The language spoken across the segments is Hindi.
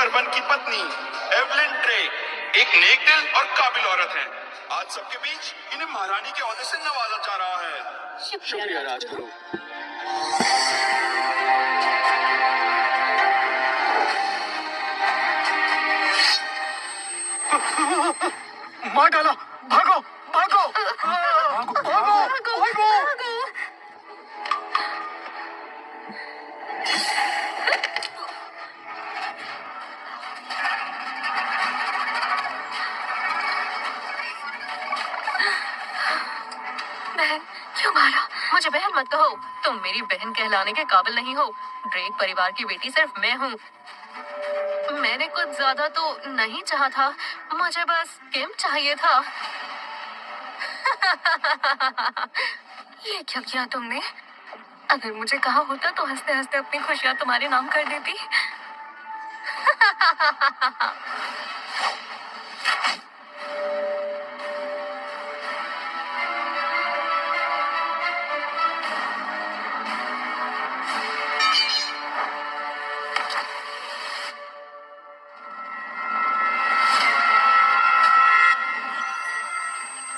बर्बन की पत्नी एवलिन ड्रेक एक नेक दिल और काबिल औरत हैं। आज सबके बीच इन्हें महारानी के ओहदे से नवाजा जा रहा है। शुक्रिया राजगुरु। मार डाला, भागो भागो भागो भागो भागो। बहन, क्यों मारा? मुझे बहन मत कहो, तुम मेरी बहन कहलाने के काबिल नहीं हो। ड्रेक परिवार की बेटी सिर्फ मैं हूँ। मैंने कुछ ज्यादा तो नहीं चाहा था, मुझे बस किम चाहिए था। ये क्या किया तुमने? अगर मुझे कहा होता तो हंसते हंसते अपनी खुशियां तुम्हारे नाम कर देती।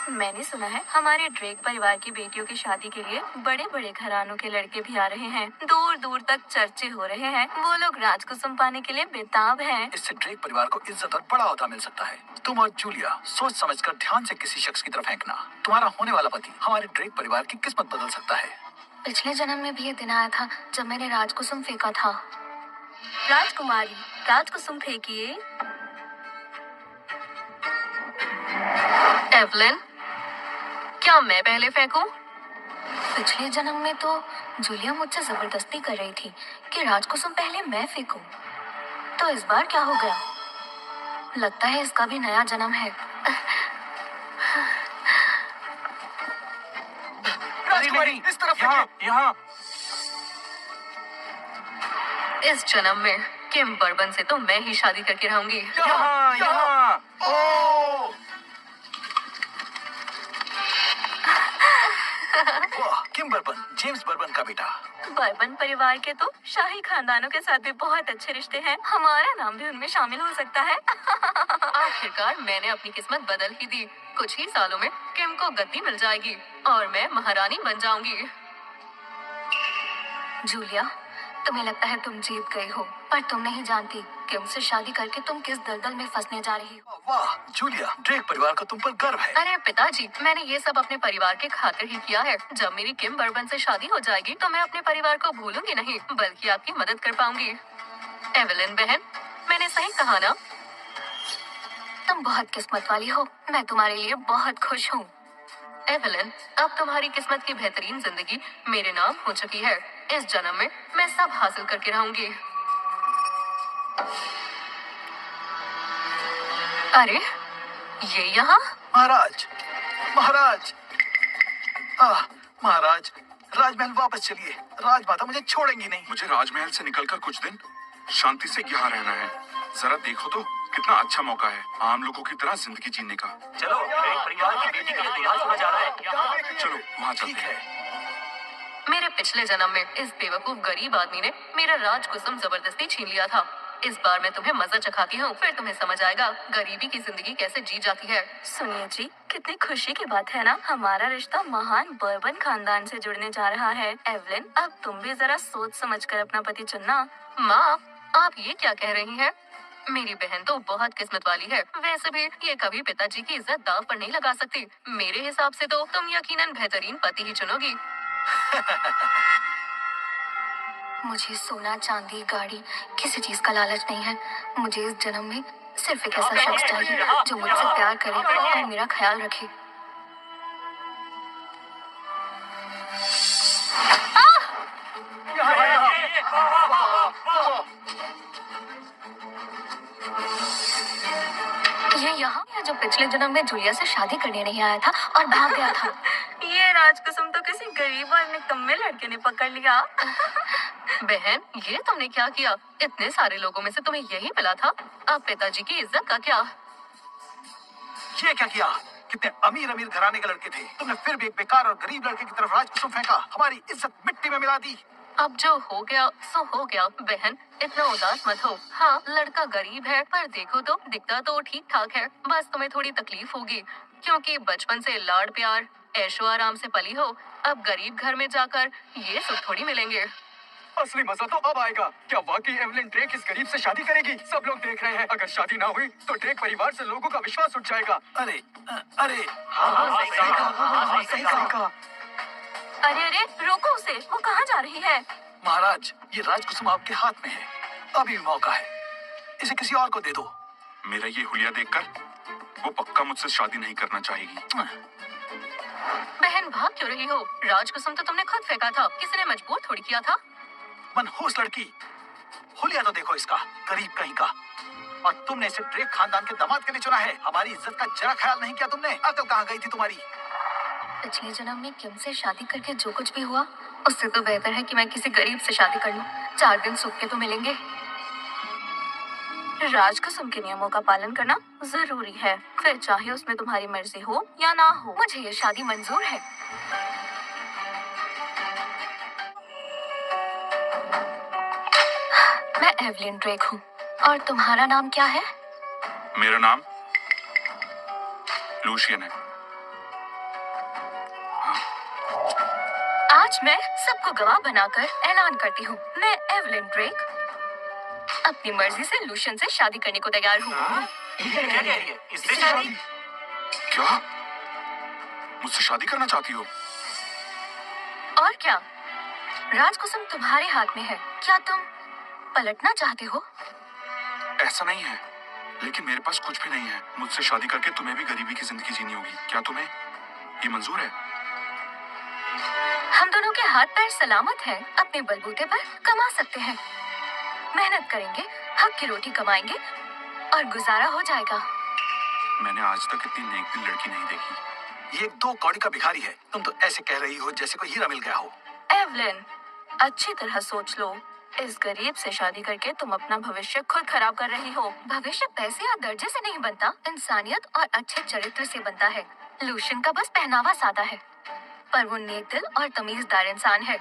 मैंने सुना है हमारे ड्रेक परिवार की बेटियों की शादी के लिए बड़े बड़े घरानों के लड़के भी आ रहे हैं। दूर दूर तक चर्चे हो रहे हैं। वो लोग राजकुसुम पाने के लिए बेताब हैं। इससे ड्रेक परिवार को इज्जत और बड़ा ओहदा मिल सकता है। तुम और जूलिया सोच समझकर ध्यान से किसी शख्स की तरफ फेंकना। तुम्हारा होने वाला पति हमारे ड्रेक परिवार की किस्मत बदल सकता है। पिछले जन्म में भी ये दिन आया था जब मैंने राजकुसुम फेंका था। राजकुमारी, राजकुसुम फेंकिए। एवलिन, क्या मैं पहले फेंकूं? पिछले जन्म में तो जूलिया मुझसे जबरदस्ती कर रही थी कि राजकुसुम पहले मैं फेंकूं। तो इस बार क्या हो गया? लगता है इसका भी नया जन्म है। राजकुमारी, इस तरफ यहाँ। इस जन्म में किम बर्बन से तो मैं ही शादी करके रहूंगी। यहाँ। ओह! वाह, किम बर्बन, जेम्स बर्बन का बेटा। बर्बन परिवार के तो शाही खानदानों के साथ भी बहुत अच्छे रिश्ते हैं। हमारा नाम भी उनमें शामिल हो सकता है। आखिरकार मैंने अपनी किस्मत बदल ही दी। कुछ ही सालों में किम को गद्दी मिल जाएगी और मैं महारानी बन जाऊंगी। जूलिया, तुम्हें लगता है तुम जीत गई हो, पर तुम नहीं जानती किम से शादी करके तुम किस दलदल में फंसने जा रही हो। वाह जूलिया, ड्रेक परिवार को तुम पर गर्व है। अरे पिताजी, मैंने ये सब अपने परिवार के खातिर ही किया है। जब मेरी किम बर्बन से शादी हो जाएगी तो मैं अपने परिवार को भूलूंगी नहीं, बल्कि आपकी मदद कर पाऊंगी। एवलिन बहन, मैंने सही कहा ना? तुम बहुत किस्मत वाली हो। मैं तुम्हारे लिए बहुत खुश हूँ। एवलिन, अब तुम्हारी किस्मत की बेहतरीन जिंदगी मेरे नाम हो चुकी है। इस जन्म में मैं सब हासिल करके रहूंगी। अरे, ये यहाँ? महाराज, महाराज, महाराज, राजमहल वापस चलिए। राजमाता मुझे छोड़ेंगी नहीं। मुझे राजमहल से निकलकर कुछ दिन शांति से यहाँ रहना है। जरा देखो तो कितना अच्छा मौका है आम लोगों की तरह जिंदगी जीने का। चलो, ड्रेक परिवार की बेटी के लिए दूल्हा चुना जा रहा है। चलो वहाँ चलते हैं। मेरे पिछले जन्म में इस बेवकूफ गरीब आदमी ने मेरा राजकुसुम जबरदस्ती छीन लिया था। इस बार मैं तुम्हें मजा चखाती हूँ, फिर तुम्हें समझ आएगा गरीबी की जिंदगी कैसे जी जाती है। सुनिए जी, कितनी खुशी की बात है ना, हमारा रिश्ता महान बर्बन खानदान से जुड़ने जा रहा है। एवलिन, अब तुम भी जरा सोच समझकर अपना पति चुनना। माँ, आप ये क्या कह रही हैं? मेरी बहन तो बहुत किस्मत वाली है। वैसे भी ये कभी पिताजी की इज्जत दाव पर नहीं लगा सकती। मेरे हिसाब से तो तुम यकीनन बेहतरीन पति ही चुनोगी। मुझे सोना, चांदी, गाड़ी, किसी चीज का लालच नहीं है। मुझे इस जन्म में सिर्फ एक ऐसा शख्स चाहिए जो मुझसे प्यार करे और मेरा ख्याल रखे। ये यहाँ है जो पिछले जन्म में जूलिया से शादी करने नहीं आया था और भाग गया था। ये राजकुसुम तो किसी गरीब और निकम्मे लड़के ने पकड़ लिया। बहन, ये तुमने क्या किया? इतने सारे लोगों में से तुम्हें यही मिला था? अब पिताजी की इज्जत का क्या? ये क्या किया? कितने अमीर अमीर घराने के लड़के थे, तुमने फिर भी एक बेकार और गरीब लड़के की तरफ राजकुसुम फेंका। हमारी इज्जत मिट्टी में मिला दी। अब जो हो गया सो हो गया बहन, इतना उदास मत हो। हाँ, लड़का गरीब है पर देखो तो दिखता तो ठीक ठाक है। बस तुम्हें थोड़ी तकलीफ होगी क्योंकि बचपन से लाड प्यार ऐशो आराम से पली हो। अब गरीब घर में जाकर ये सुख थोड़ी मिलेंगे। असली मजा तो अब आएगा। क्या वाकई एवलिन ड्रेक इस गरीब से शादी करेगी? सब लोग देख रहे हैं। अगर शादी ना हुई तो ड्रेक परिवार से लोगों का विश्वास उठ जाएगा। अरे अरे सही कहा। अरे अरे रोको उसे, वो कहाँ जा रही है? महाराज, ये राजकुसुम आपके हाथ में है। अभी भी मौका है, इसे किसी और को दे दो। मेरा ये हुलिया देखकर वो पक्का मुझसे शादी नहीं करना चाहेगी। बहन भाग क्यों रही हो? राजकुसुम तो तुमने खुद फेंका था, किसी ने मजबूर थोड़ी किया था। मनहूस लड़की, हुलिया तो देखो इसका, गरीब कहीं का। और तुमने इसे ड्रेक खानदान के दामाद के लिए चुना है। हमारी इज्जत का जरा ख्याल नहीं किया तुमने। अकल कहाँ गई थी तुम्हारी? पिछले जन्म में किम से शादी करके जो कुछ भी हुआ, उससे तो बेहतर है कि मैं किसी गरीब से शादी कर लूं। 4 दिन सुख के तो मिलेंगे। राजकुसुम के नियमों का पालन करना जरूरी है, फिर चाहे उसमें तुम्हारी मर्जी हो या ना हो। मुझे ये शादी मंजूर है। मैं एवलिन ड्रेक हूँ। और तुम्हारा नाम क्या है? मेरा नाम लूशियन है। आज मैं सबको गवाह बनाकर ऐलान करती हूँ, मैं एवलिन ड्रेक अपनी मर्जी से लूशियन से शादी करने को तैयार हूँ। क्या कह रही है? इससे शादी? क्या मुझसे शादी करना चाहती हो? और क्या, राजकुसुम तुम्हारे हाथ में है। क्या तुम पलटना चाहते हो? ऐसा नहीं है, लेकिन मेरे पास कुछ भी नहीं है। मुझसे शादी करके तुम्हें भी गरीबी की जिंदगी जीनी होगी। क्या तुम्हें ये मंजूर है? हम दोनों के हाथ पैर सलामत हैं, अपने बलबूते पर कमा सकते हैं। मेहनत करेंगे, हक की रोटी कमाएंगे और गुजारा हो जाएगा। मैंने आज तक इतनी नेक दिल लड़की नहीं देखी। ये एक 2 कौड़ी का भिखारी है। तुम तो ऐसे कह रही हो जैसे कोई हीरा मिल गया हो। एवलिन, अच्छी तरह सोच लो। इस गरीब से शादी करके तुम अपना भविष्य खुद खराब कर रही हो। भविष्य पैसे या दर्जे से नहीं बनता, इंसानियत और अच्छे चरित्र से बनता है। लूशियन का बस पहनावा सादा है, पर वो नेक दिल और तमीजदार इंसान है।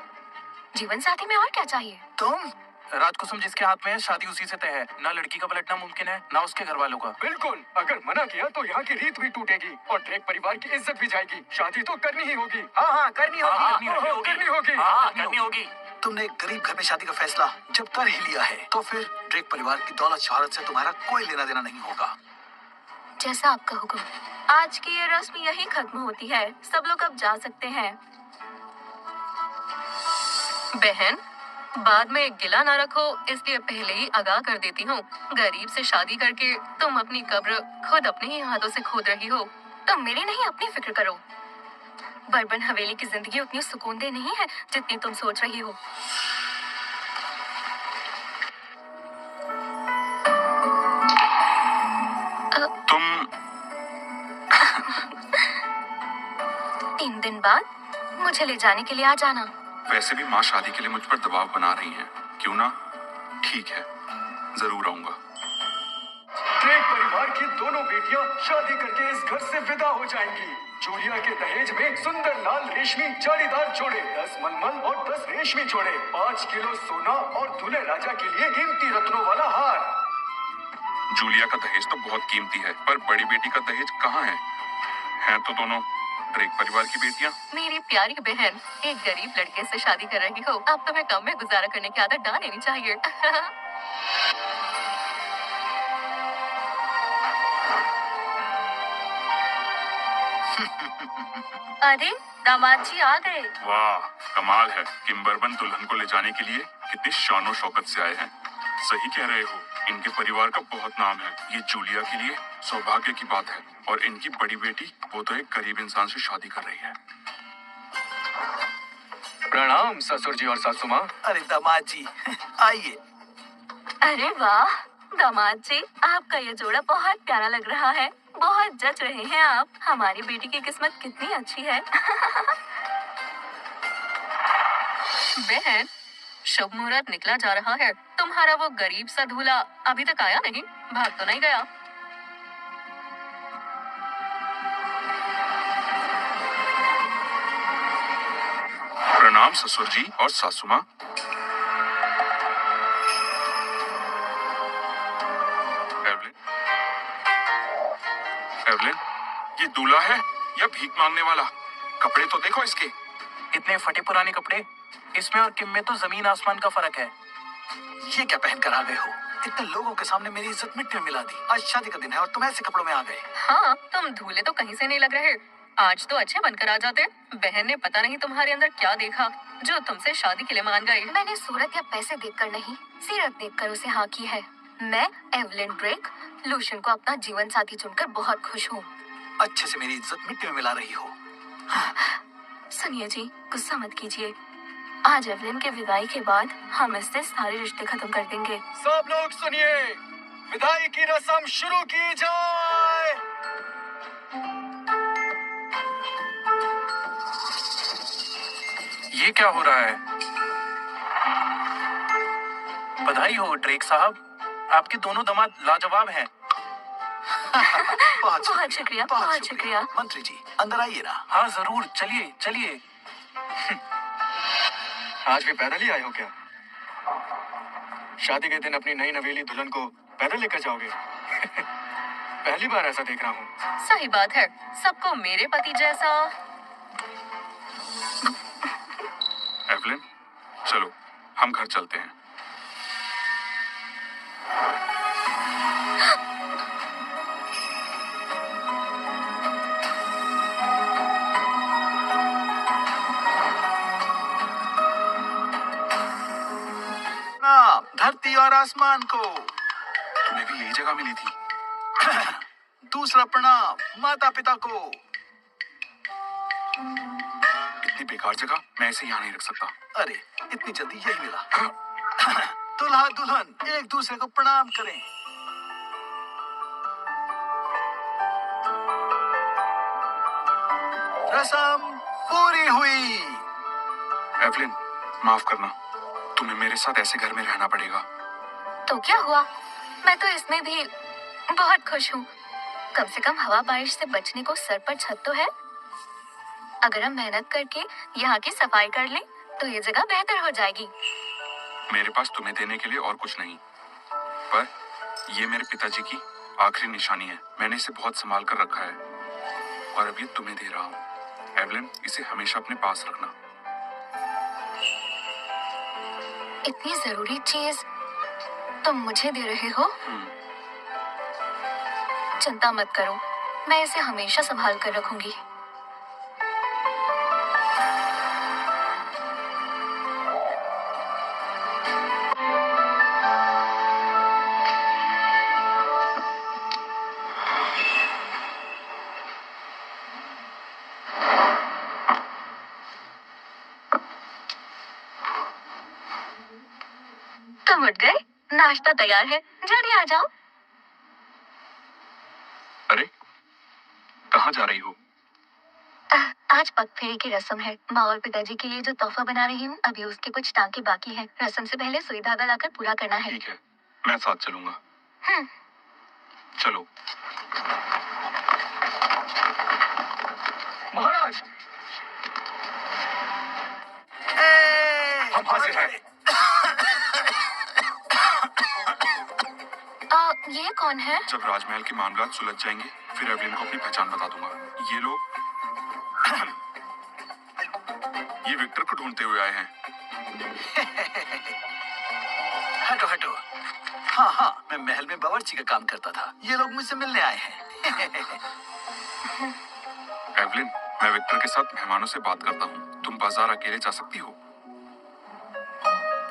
जीवन साथी में और क्या चाहिए? तुम राजकुसुम जिसके हाथ में है, शादी उसी से तय है। ना लड़की का पलटना मुमकिन है, ना उसके घर वालों का। बिल्कुल, अगर मना किया तो यहाँ की रीत भी टूटेगी और ड्रेक परिवार की इज्जत भी जाएगी। शादी तो करनी ही होगी। हाँ, करनी होगी। तुमने एक गरीब घर में शादी का फैसला जब कर ही लिया है, तो फिर ड्रेक परिवार की दौलत शोहरत से तुम्हारा कोई लेना देना नहीं होगा। जैसा आपका हुक्म। आज की ये रस्म यही खत्म होती है। सब लोग अब जा सकते हैं। बहन, बाद में गिला ना रखो, इसलिए पहले ही आगाह कर देती हूँ। गरीब से शादी करके तुम अपनी कब्र खुद अपने ही हाथों से खोद रही हो। तुम मेरी नहीं, अपनी फिक्र करो। बर्बन हवेली की जिंदगी उतनी सुकूनदेह नहीं है जितनी तुम सोच रही हो। तुम 3 दिन बाद मुझे ले जाने के लिए आ जाना। वैसे भी माँ शादी के लिए मुझ पर दबाव बना रही हैं। क्यों ना? ठीक है, जरूर आऊंगा। ड्रेक परिवार की दोनों बेटियां शादी करके इस घर से विदा हो जाएंगी। जूलिया के दहेज में सुंदर लाल रेशमी जालीदार जोड़े, 10 मलमल और 10 रेशमी जोड़े, 5 किलो सोना और दूल्हे राजा के लिए कीमती रत्नों वाला हार। जूलिया का दहेज तो बहुत कीमती है, पर बड़ी बेटी का दहेज कहाँ है? हैं तो दोनों ड्रेक परिवार की बेटियां। मेरी प्यारी बहन, एक गरीब लड़के से शादी कर रही हो। अब तुम्हें कम में गुजारा करने की आदत डाल लेनी चाहिए। अरे दामाद जी आ गए। वाह, कमाल है। किम्बर्बन दुल्हन को ले जाने के लिए कितनी शानो शौकत से आए हैं। सही कह रहे हो, इनके परिवार का बहुत नाम है। ये जूलिया के लिए सौभाग्य की बात है। और इनकी बड़ी बेटी, वो तो एक गरीब इंसान से शादी कर रही है। प्रणाम ससुर जी और सासू माँ। अरे दामाद जी, आइए। अरे वाह दामाद जी, आपका ये जोड़ा बहुत प्यारा लग रहा है। बहुत जच रहे हैं आप। हमारी बेटी की किस्मत कितनी अच्छी है। बहन, शुभ मुहूर्त निकला जा रहा है। तुम्हारा वो गरीब सा दूल्हा अभी तक आया नहीं, भाग तो नहीं गया? प्रणाम ससुर जी और सासू माँ। ये दूल्हा है या भीख मांगने वाला? कपड़े तो देखो इसके। इतने फटे पुराने कपड़े, इसमें और किम में तो जमीन आसमान का फर्क है। ये क्या पहन कर आ गए हो? इतने लोगों के सामने मेरी इज्जत मिट्टी में मिला दी। आज शादी का दिन है और तुम ऐसे कपड़ों में आ गए। हाँ, तुम दूल्हे तो कहीं से नहीं लग रहे। आज तो अच्छे बनकर आ जाते। बहन ने पता नहीं तुम्हारे अंदर क्या देखा जो तुमसे शादी के लिए मान गई। मैंने सूरत या पैसे देखकर नहीं, सीरत देखकर उसे हाँ की है। मैं एवलिन ड्रेक लूशियन को अपना जीवन साथी चुनकर बहुत खुश हूँ। अच्छे से मेरी इज्जत मिट्टी में मिला रही हो। सुनिए जी, गुस्सा मत कीजिए। आज एवलिन के विदाई के बाद हम इससे सारे रिश्ते खत्म कर देंगे। सब लोग सुनिए, विदाई की रस्म शुरू की जाए। ये क्या हो रहा है? बधाई हो ड्रेक साहब, आपके दोनों दामाद लाजवाब हैं। बहुत शुक्रिया, बहुत शुक्रिया। मंत्री जी, अंदर आइए ना। हाँ जरूर, चलिए चलिए। आज भी पैदल ही आए हो क्या? शादी के दिन अपनी नई नवेली दुल्हन को पैदल लेकर जाओगे? पहली बार ऐसा देख रहा हूँ। सही बात है, सबको मेरे पति जैसा। एवलिन, चलो हम घर चलते हैं। नाम धरती और आसमान को। तुम्हें भी यही जगह मिली थी? दूसरा प्रणाम माता पिता को। इतनी बेकार जगह मैं इसे यहाँ नहीं रख सकता। अरे इतनी जल्दी यही मिला। दुल्हा दुल्हन एक दूसरे को प्रणाम करें। रस्म पूरी हुई। एवलिन, माफ करना, तुम्हें मेरे साथ ऐसे घर में रहना पड़ेगा। तो क्या हुआ, मैं तो इसमें भी बहुत खुश हूँ। कम से कम हवा बारिश से बचने को सर पर छत तो है। अगर हम मेहनत करके यहाँ की सफाई कर लें तो ये जगह बेहतर हो जाएगी। मेरे पास तुम्हें देने के लिए और कुछ नहीं, पर ये मेरे पिताजी की आखिरी निशानी है। मैंने इसे बहुत संभाल कर रखा है और अब ये तुम्हें दे रहा हूँ। एवलिन, इसे हमेशा अपने पास रखना। इतनी जरूरी चीज तुम मुझे दे रहे हो? चिंता मत करो, मैं इसे हमेशा संभाल कर रखूंगी। तुम उठ गए? नाश्ता तैयार है, जल्दी आ जाओ। अरे, कहाँ जा रही हो? आज पग फेरी की रस्म है। माँ और पिताजी के लिए जो तोहफा बना रही हूँ, अभी उसके कुछ टांके बाकी हैं। रस्म से पहले सुई धागा लाकर पूरा करना है। ठीक है, मैं साथ चलूंगा। चलो। महाराज, हम हाजिर हैं। ये कौन है? जब राजमहल के मामलात सुलझ जाएंगे, फिर एवलिन को अपनी पहचान बता दूंगा। ये लोग ये विक्टर को ढूंढते हुए आए हैं। हटो हटो। हाँ हाँ, मैं महल में बावर्ची का काम करता था। ये लोग मुझसे मिलने आए हैं। एवलिन, मैं विक्टर के साथ मेहमानों से बात करता हूँ। तुम बाजार अकेले जा सकती हो?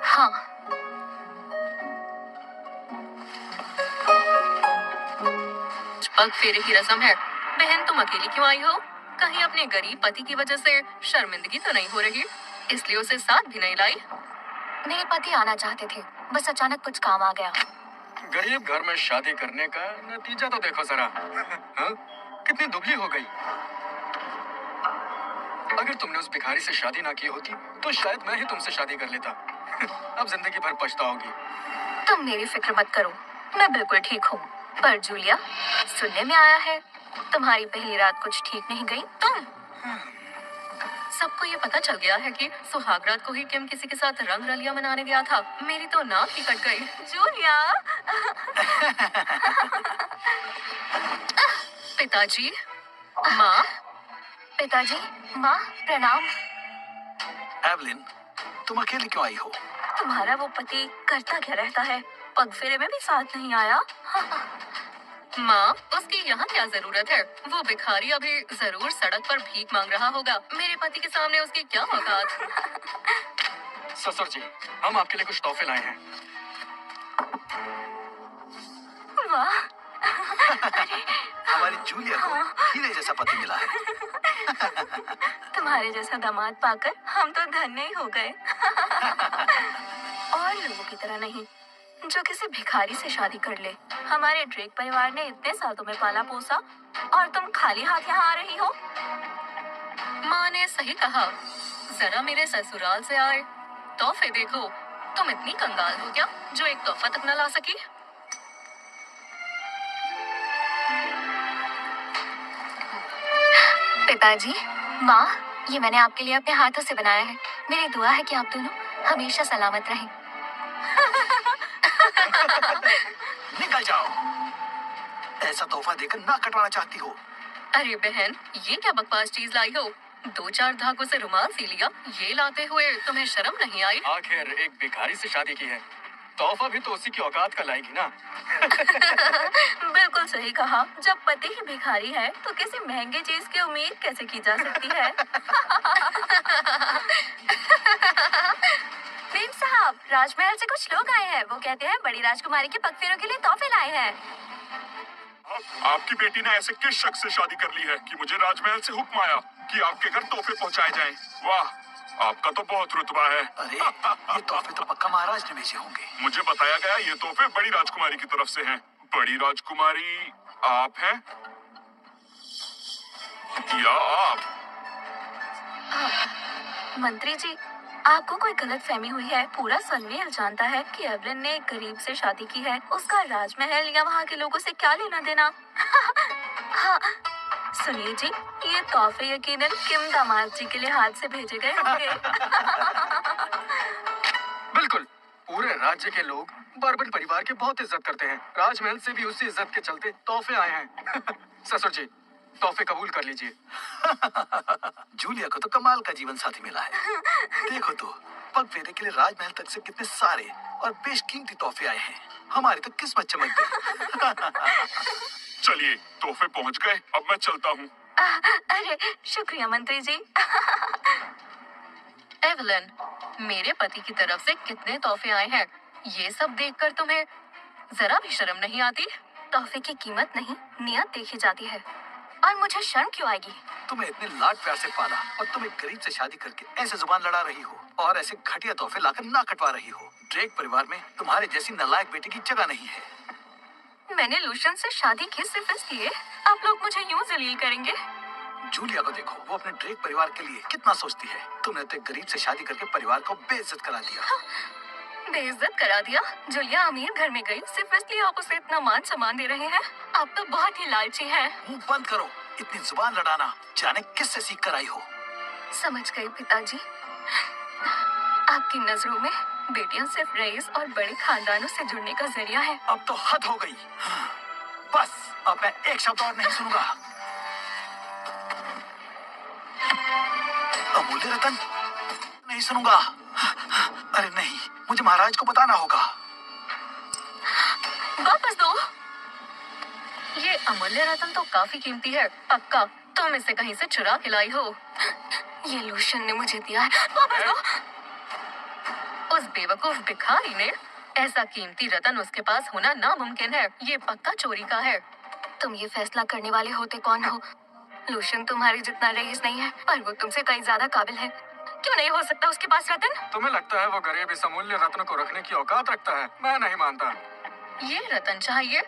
हाँ। पग फेरे की रस्म है। बहन, तुम अकेली क्यों आई हो? कहीं अपने गरीब पति की वजह से शर्मिंदगी तो नहीं हो रही? इसलिए उसे साथ भी नहीं लाई? मेरे पति आना चाहते थे, बस अचानक कुछ काम आ गया। गरीब घर में शादी करने का नतीजा तो देखो जरा। हाँ? कितनी दुबली हो गई। अगर तुमने उस भिखारी से शादी ना की होती तो शायद मैं ही तुमसे शादी कर लेता। अब जिंदगी भर पछताओगी। तुम मेरी फिक्र मत करो, मैं बिल्कुल ठीक हूँ। पर जूलिया, सुनने में आया है तुम्हारी पहली रात कुछ ठीक नहीं गई। सबको ये पता चल गया है कि सुहागरात को ही किम किसी के साथ रंग रलिया मनाने गया था। मेरी तो नाक ही कट गई। जूलिया। पिताजी, माँ, पिताजी, माँ, प्रणाम। एवलिन, तुम अकेली क्यों आई हो? तुम्हारा वो पति करता क्या रहता है? पग फेरे में भी साथ नहीं आया। माँ, उसकी यहाँ क्या जरूरत है? वो भिखारी अभी जरूर सड़क पर भीख मांग रहा होगा। मेरे पति के सामने उसकी क्या औकात? ससुर जी, हम आपके लिए कुछ तोहफे लाए हैं। वाह, हमारी जूलिया को हीरे जैसा पति मिला है। तुम्हारे जैसा दामाद पाकर हम तो धन्य ही हो गए। और लोगों की तरह नहीं, जो किसी भिखारी से शादी कर ले। हमारे ड्रेक परिवार ने इतने सालों में पाला पोसा और तुम खाली हाथ यहाँ आ रही हो। माँ ने सही कहा। जरा मेरे ससुराल से आए तोहफे देखो। तुम इतनी कंगाल हो क्या जो एक तोहफा तक न ला सकी? पिताजी, माँ, ये मैंने आपके लिए अपने हाथों से बनाया है। मेरी दुआ है कि आप दोनों हमेशा सलामत रहें। निकल जाओ। ऐसा तोहफा देकर ना कटवाना चाहती हो? अरे बहन, ये क्या बकवास चीज लाई हो? 2-4 धागों से रुमाल सी लिया, ये लाते हुए तुम्हें शर्म नहीं आई? आखिर एक भिखारी से शादी की है, तोहफा भी तो उसी की औकात का लाएगी ना। बिल्कुल सही कहा। जब पति ही भिखारी है तो किसी महंगी चीज की उम्मीद कैसे की जा सकती है? प्रेम साहब, राजमहल से कुछ लोग आए हैं। वो कहते हैं बड़ी राजकुमारी के पगफेरों के लिए तोहफे लाए हैं। आपकी बेटी ने ऐसे किस शख्स से शादी कर ली है कि मुझे राजमहल से हुक्म आया कि आपके घर तोहफे पहुंचाए जाएं? वाह, आपका तो बहुत रुतबा है। अरे, ये तोहफे तो पक्का महाराज ने भेजे होंगे। मुझे बताया गया ये तोहफे बड़ी राजकुमारी की तरफ से हैं। बड़ी राजकुमारी आप हैं या आप? मंत्री जी, आपको कोई गलत फहमी हुई है। पूरा सनवीर जानता है कि एवलिन ने एक गरीब से शादी की है। उसका राजमहल या वहाँ के लोगों से क्या लेना देना? हाँ, सुनिए जी, ये तोहफे यकीनन किम दामाद जी के लिए हाथ से भेजे गए होंगे। बिल्कुल, पूरे राज्य के लोग बर्बन परिवार की बहुत इज्जत करते हैं। राजमहल से भी उसी इज्जत के चलते तोहफे आए हैं। ससुर जी, तोहफे कबूल कर लीजिए। जूलिया को तो कमाल का जीवन साथी मिला है। देखो तो, पग फेरे के लिए राजमहल तक से कितने सारे और बेशकीमती तोहफे आए हैं। हमारी तो किस्मत चमक गई। चलिए, तोहफे पहुंच गए, अब मैं चलता हूँ। अरे, शुक्रिया मंत्री जी। एवलिन, मेरे पति की तरफ से कितने तोहफे आए हैं, ये सब देखकर तुम्हें जरा भी शर्म नहीं आती? तोहफे की कीमत नहीं, नियत देखी जाती है। और मुझे शर्म क्यों आएगी? तुम्हें इतने लाड प्यार से पाला और तुम एक गरीब से शादी करके ऐसे जुबान लड़ा रही हो और ऐसे घटिया तोहफे लाकर ना कटवा रही हो। ड्रेक परिवार में तुम्हारे जैसी नालायक बेटे की जगह नहीं है। मैंने लूशन से शादी की सिर्फ इसलिए आप लोग मुझे यूं जलील करेंगे? जूलिया को देखो, वो अपने ड्रेक परिवार के लिए कितना सोचती है। तुमने तो एक गरीब से शादी करके परिवार को बेइज्जत करा दिया। बेइज्जत करा दिया? जूलिया अमीर घर में गई सिर्फ इसलिए आप उसे इतना मान सम्मान दे रहे हैं? आप तो बहुत ही लालची हैं। मुंह बंद करो, इतनी जुबान लड़ाना जाने किससे सीख कर आई हो। समझ गई पिताजी, आपकी नजरों में बेटियां सिर्फ रईस और बड़े खानदानों से जुड़ने का जरिया है। अब तो हद हो गई। बस, अब मैं एक शब्द और नहीं सुनूंगा। अमूल्य रतन नहीं सुनूंगा। अरे नहीं, मुझे महाराज को बताना होगा। वापस दो। ये अमूल्य रत्न तो काफी कीमती है। पक्का तुम इसे कहीं से चुरा के लाई हो। ये लूशन ने मुझे दिया है, वापस दो। उस बेवकूफ भिखारी ने, ऐसा कीमती रतन उसके पास होना नामुमकिन है। ये पक्का चोरी का है। तुम ये फैसला करने वाले होते कौन हो? लूशन तुम्हारे जितना रईस नहीं है, पर वो तुमसे कई ज्यादा काबिल है। क्यों नहीं हो सकता उसके पास रतन? तुम्हें लगता है वो गरीब इस अमूल्य रत्न को रखने की औकात रखता है? मैं नहीं मानता। ये रतन चाहिए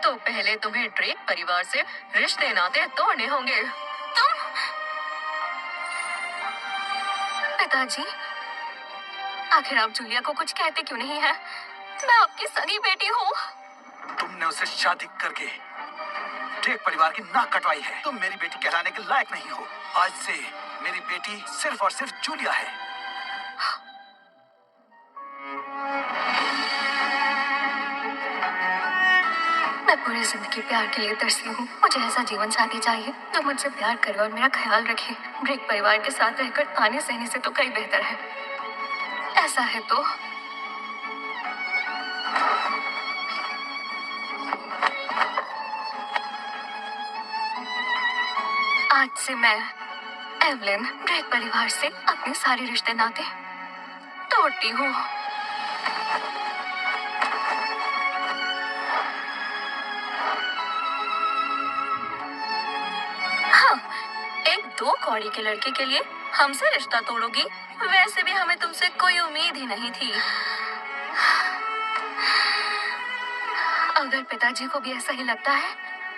तो पहले तुम्हें ड्रेक परिवार से रिश्ते नाते तोड़ने होंगे। तुम? पिताजी, आखिर आप जूलिया को कुछ कहते क्यों नहीं है? मैं आपकी सगी बेटी हूँ। तुमने उसे शादी करके ड्रेक परिवार की नाक कटवाई है। तुम मेरी बेटी कहलाने के लायक नहीं हो। आज से मेरी बेटी सिर्फ और सिर्फ जूलिया है। मैं पूरी जिंदगी प्यार के लिए तरसी हूँ। मुझे ऐसा जीवन साथी चाहिए जो मुझसे प्यार करे और मेरा ख्याल रखे। ब्रेक परिवार के साथ रहकर ताने सहने से तो कई बेहतर है। ऐसा है तो आज से मैं एवलिन ब्रेक परिवार से अपने सारे रिश्ते नाते तोड़ती हूँ। हाँ, एक 2 कौड़ी के लड़के के लिए हमसे रिश्ता तोड़ोगी? वैसे भी हमें तुमसे कोई उम्मीद ही नहीं थी। अगर पिताजी को भी ऐसा ही लगता है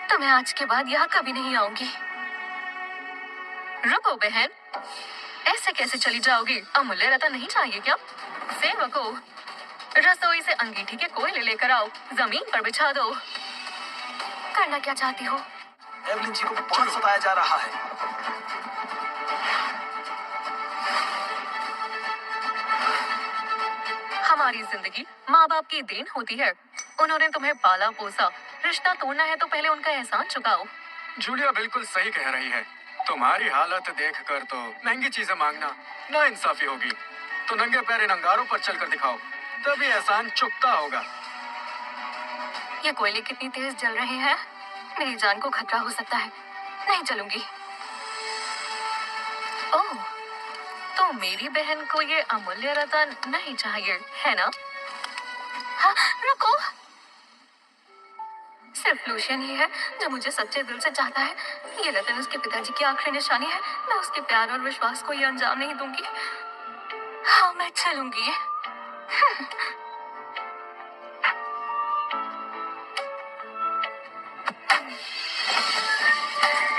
तो मैं आज के बाद यहाँ कभी नहीं आऊंगी। रुको बहन, ऐसे कैसे चली जाओगी? अमूल्य रतन नहीं चाहिए क्या? सेवको, रसोई से अंगीठी के कोयले लेकर आओ, जमीन पर बिछा दो। करना क्या चाहती हो? एवलिन जी को बहुत सताया जा रहा है। हमारी जिंदगी माँ बाप की देन होती है। उन्होंने तुम्हें पाला पोसा। रिश्ता तोड़ना है तो पहले उनका एहसान चुकाओ। जूलिया बिल्कुल सही कह रही है। तुम्हारी हालत देखकर तो महंगी चीजें मांगना ना इंसाफी होगी। तो नंगे पैर इन अंगारों पर चलकर दिखाओ, तभी एहसान चुकता होगा। ये कोयले कितनी तेज जल रहे हैं, मेरी जान को खतरा हो सकता है। नहीं चलूंगी। ओह, तो मेरी बहन को ये अमूल्य रतन नहीं चाहिए, है ना? हाँ, रुको। सिर्फ लूशियन ही है जो मुझे सच्चे दिल से चाहता है। ये रतन उसके पिताजी की आखिरी निशानी है। मैं उसके प्यार और विश्वास को ये अंजाम नहीं दूंगी। हाँ, मैं चलूंगी।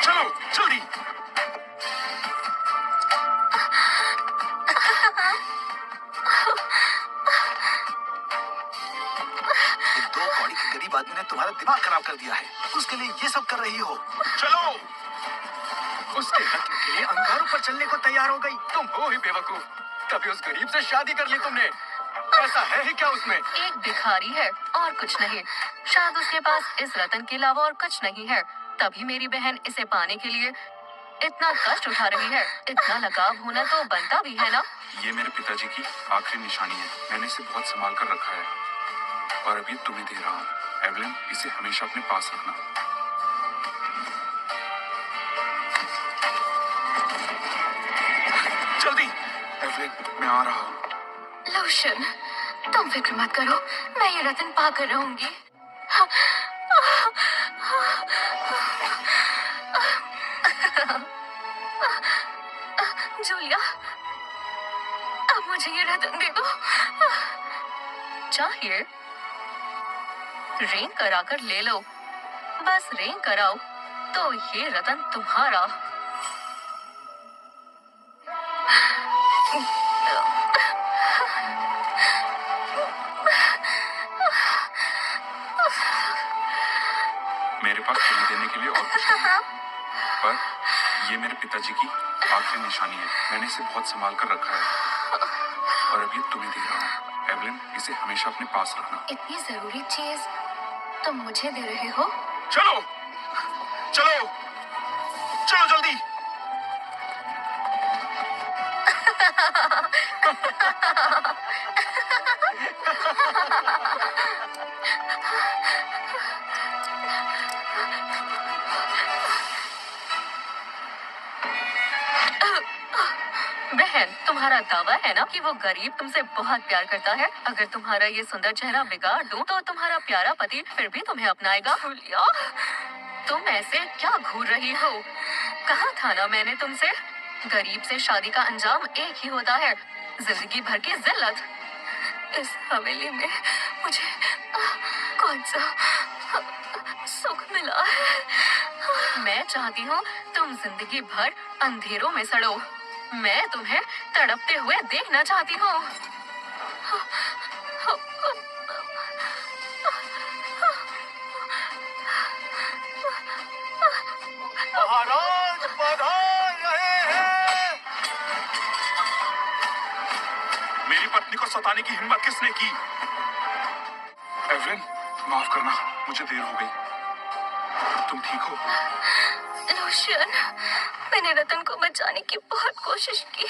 चलो जल्दी। एक 2 कौड़ी के गरीब आदमी ने तुम्हारा दिमाग खराब कर दिया है। उसके लिए ये सब कर रही हो। चलो। उसके रत्न के लिए अंगारों पर चलने को तैयार हो गई। तुम हो ही बेवकूफ। तभी उस गरीब से शादी कर ली तुमने। ऐसा है ही क्या उसमें? एक भिखारी है और कुछ नहीं। शायद उसके पास इस रतन के अलावा और कुछ नहीं है, तभी मेरी बहन इसे पाने के लिए इतना कष्ट उठा रही है। इतना लगाव होना तो बनता भी है ना। ये मेरे पिताजी की आखिरी निशानी है। मैंने इसे बहुत संभाल कर रखा है और अभी तुम्हें दे रहा हूँ। एवलिन, इसे हमेशा अपने पास रखना। जल्दी। एवलिन, मैं आ रहा हूँ। लूशियन, तुम फिक्र मत करो, मैं ये रतन पाकर रहूंगी। जूलिया, अब मुझे ये रतन दे दो। चाहिए? रिंग कराकर ले लो। बस रिंग कराओ तो ये रतन तुम्हारा। मेरे पास तुम्हें देने के लिए और कुछ नहीं है, पर ये मेरे पिताजी की आखिरी निशानी है। मैंने इसे बहुत संभाल कर रखा है और अभी तुम्हें दे रहा हूँ। एवलिन, इसे हमेशा अपने पास रखना। इतनी जरूरी चीज तुम मुझे दे रहे हो? चलो चलो चलो जल्दी। बहन, तुम्हारा दावा है ना कि वो गरीब तुमसे बहुत प्यार करता है। अगर तुम्हारा ये सुंदर चेहरा बिगाड़ दूं तो तुम्हारा प्यारा पति फिर भी तुम्हें अपनाएगा। जूलिया, तुम ऐसे क्या घूर रही हो? कहा था ना मैंने तुमसे, गरीब से शादी का अंजाम एक ही होता है, जिंदगी भर की जिल्लत। इस हवेली में मुझे कौन सा सुख मिला है? मैं चाहती हूँ तुम जिंदगी भर अंधेरों में सड़ो। मैं तुम्हें तड़पते हुए देखना चाहती हूँ। महाराज पधार रहे हैं। मेरी पत्नी को सताने की हिम्मत किसने की? एवलिन, माफ करना, मुझे देर हो गई। तुम ठीक हो? लूशियन, मैंने रतन को बचाने की बहुत कोशिश की।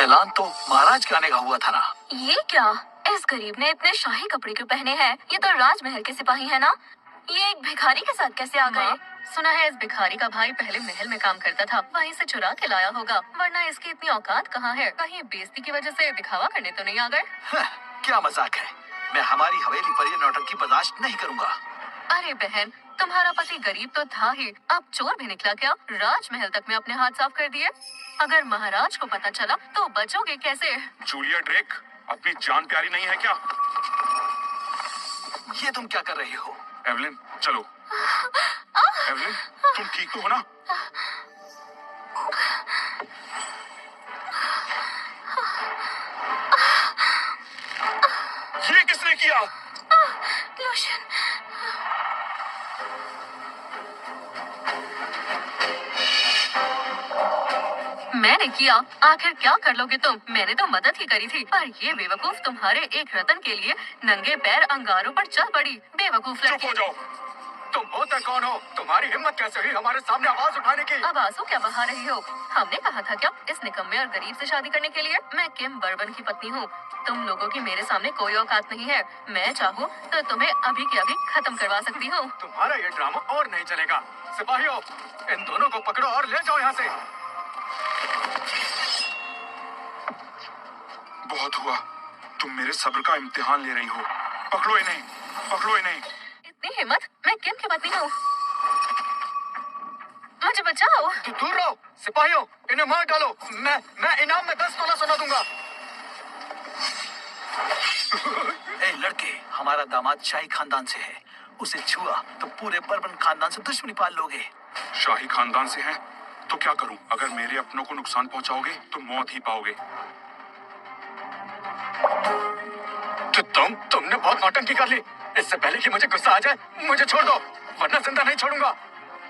ऐलान तो महाराज के आने का हुआ था ना। ये क्या? इस गरीब ने इतने शाही कपड़े क्यों पहने हैं? ये तो राजमहल के सिपाही है ना? ये एक भिखारी के साथ कैसे आ गए? सुना है इस भिखारी का भाई पहले महल में काम करता था, वहीं से चुरा के लाया होगा, वरना इसकी इतनी औकात कहाँ है? कहीं बेइज्जती की वजह से दिखावा करने तो नहीं आ गए? क्या मजाक है। मैं हमारी हवेली पर ये नौटंकी बर्दाश्त नहीं करूंगा। अरे बहन, तुम्हारा पति गरीब तो था ही, अब चोर भी निकला क्या? राजमहल तक में अपने हाथ साफ कर दिए। अगर महाराज को पता चला तो बचोगे कैसे? जूलिया ड्रेक, अपनी जान प्यारी नहीं है क्या? ये तुम क्या कर रही हो? एवलिन, चलो। एवलिन, तुम ठीक तो हो ना? ये किसने किया? लूशियन, मैंने किया? आखिर क्या कर लोगे तुम? मैंने तो मदद ही करी थी, पर ये बेवकूफ तुम्हारे एक रतन के लिए नंगे पैर अंगारों पर चल पड़ी। बेवकूफ चुप लड़की। हो जाओ। तुम होते कौन हो? तुम्हारी हिम्मत कैसे हुई हमारे सामने आवाज उठाने की? अब आंसू क्या बहा रही हो? हमने कहा था क्या इस निकम्मे और गरीब से शादी करने के लिए? मैं किम बर्बन की पत्नी हूँ। तुम लोगों की मेरे सामने कोई औकात नहीं है। मैं चाहूँ तो तुम्हें अभी के अभी खत्म करवा सकती हूँ। तुम्हारा ये ड्रामा और नहीं चलेगा। सिपाहियों, इन दोनों को पकड़ो और ले जाओ यहाँ से। बहुत हुआ, तुम मेरे सब्र का इम्तिहान ले रही हो। पकड़ो इन्हें, पकड़ो इन्हें। इतनी हिम्मत? मैं किम की पत्नी हूँ, मुझे बचाओ। तू दूर रहो। सिपाहियों, इन्हें मार डालो। मैं इनाम में 10 तोला सोना दूंगा। ए लड़के, हमारा दामाद शाही खानदान से है। उसे छुआ तो पूरे बर्बन खानदान से दुश्मनी पाल लोगे। शाही खानदान से हैं, तो क्या करूं? अगर मेरे अपनों को नुकसान पहुंचाओगे तो मौत ही पाओगे। तुमने बहुत नौटंकी कर ली। इससे पहले कि मुझे गुस्सा आ जाए, मुझे छोड़ दो, वरना जिंदा नहीं छोड़ूंगा।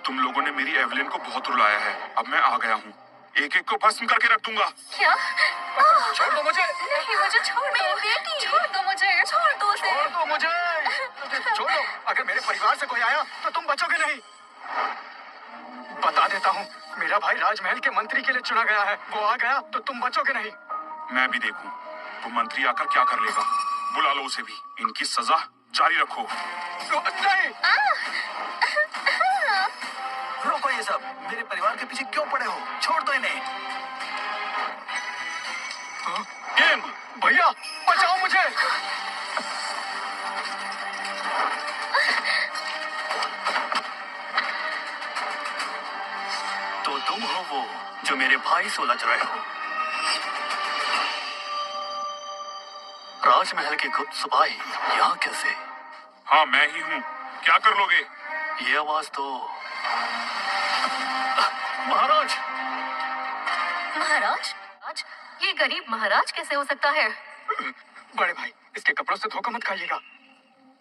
तुम लोगों ने मेरी एवलिन को बहुत रुलाया है, अब मैं आ गया हूँ। एक एक को भस्म करके रख दूंगा। क्या? छोड़ दो मुझे। नहीं, मुझे छोड़ दो। बेटी, छोड़ दो मुझे, छोड़ दो उसे। छोड़ दो मुझे। छोड़ दो। अगर मेरे परिवार से कोई आया तो तुम बचोगे नहीं। बता देता हूँ, मेरा भाई राजमहल के मंत्री के लिए चुना गया है। वो आ गया तो तुम बचोगे नहीं। मैं भी देखूं वो मंत्री आकर क्या कर लेगा। बुला लो उसे भी। इनकी सजा जारी रखो। नहीं। रोको ये सब। मेरे परिवार के पीछे क्यों पड़े हो? छोड़ दो इन्हें। किम, भैया बचाओ मुझे। तो तुम हो वो जो मेरे भाई से उलझ रहे हो। राजमहल के गुप्त सिपाही यहाँ कैसे? हाँ, मैं ही हूँ। क्या कर लोगे? ये आवाज तो महाराज। महाराज? आज ये गरीब महाराज कैसे हो सकता है? बड़े भाई, इसके कपड़ों से धोखा मत खाइएगा।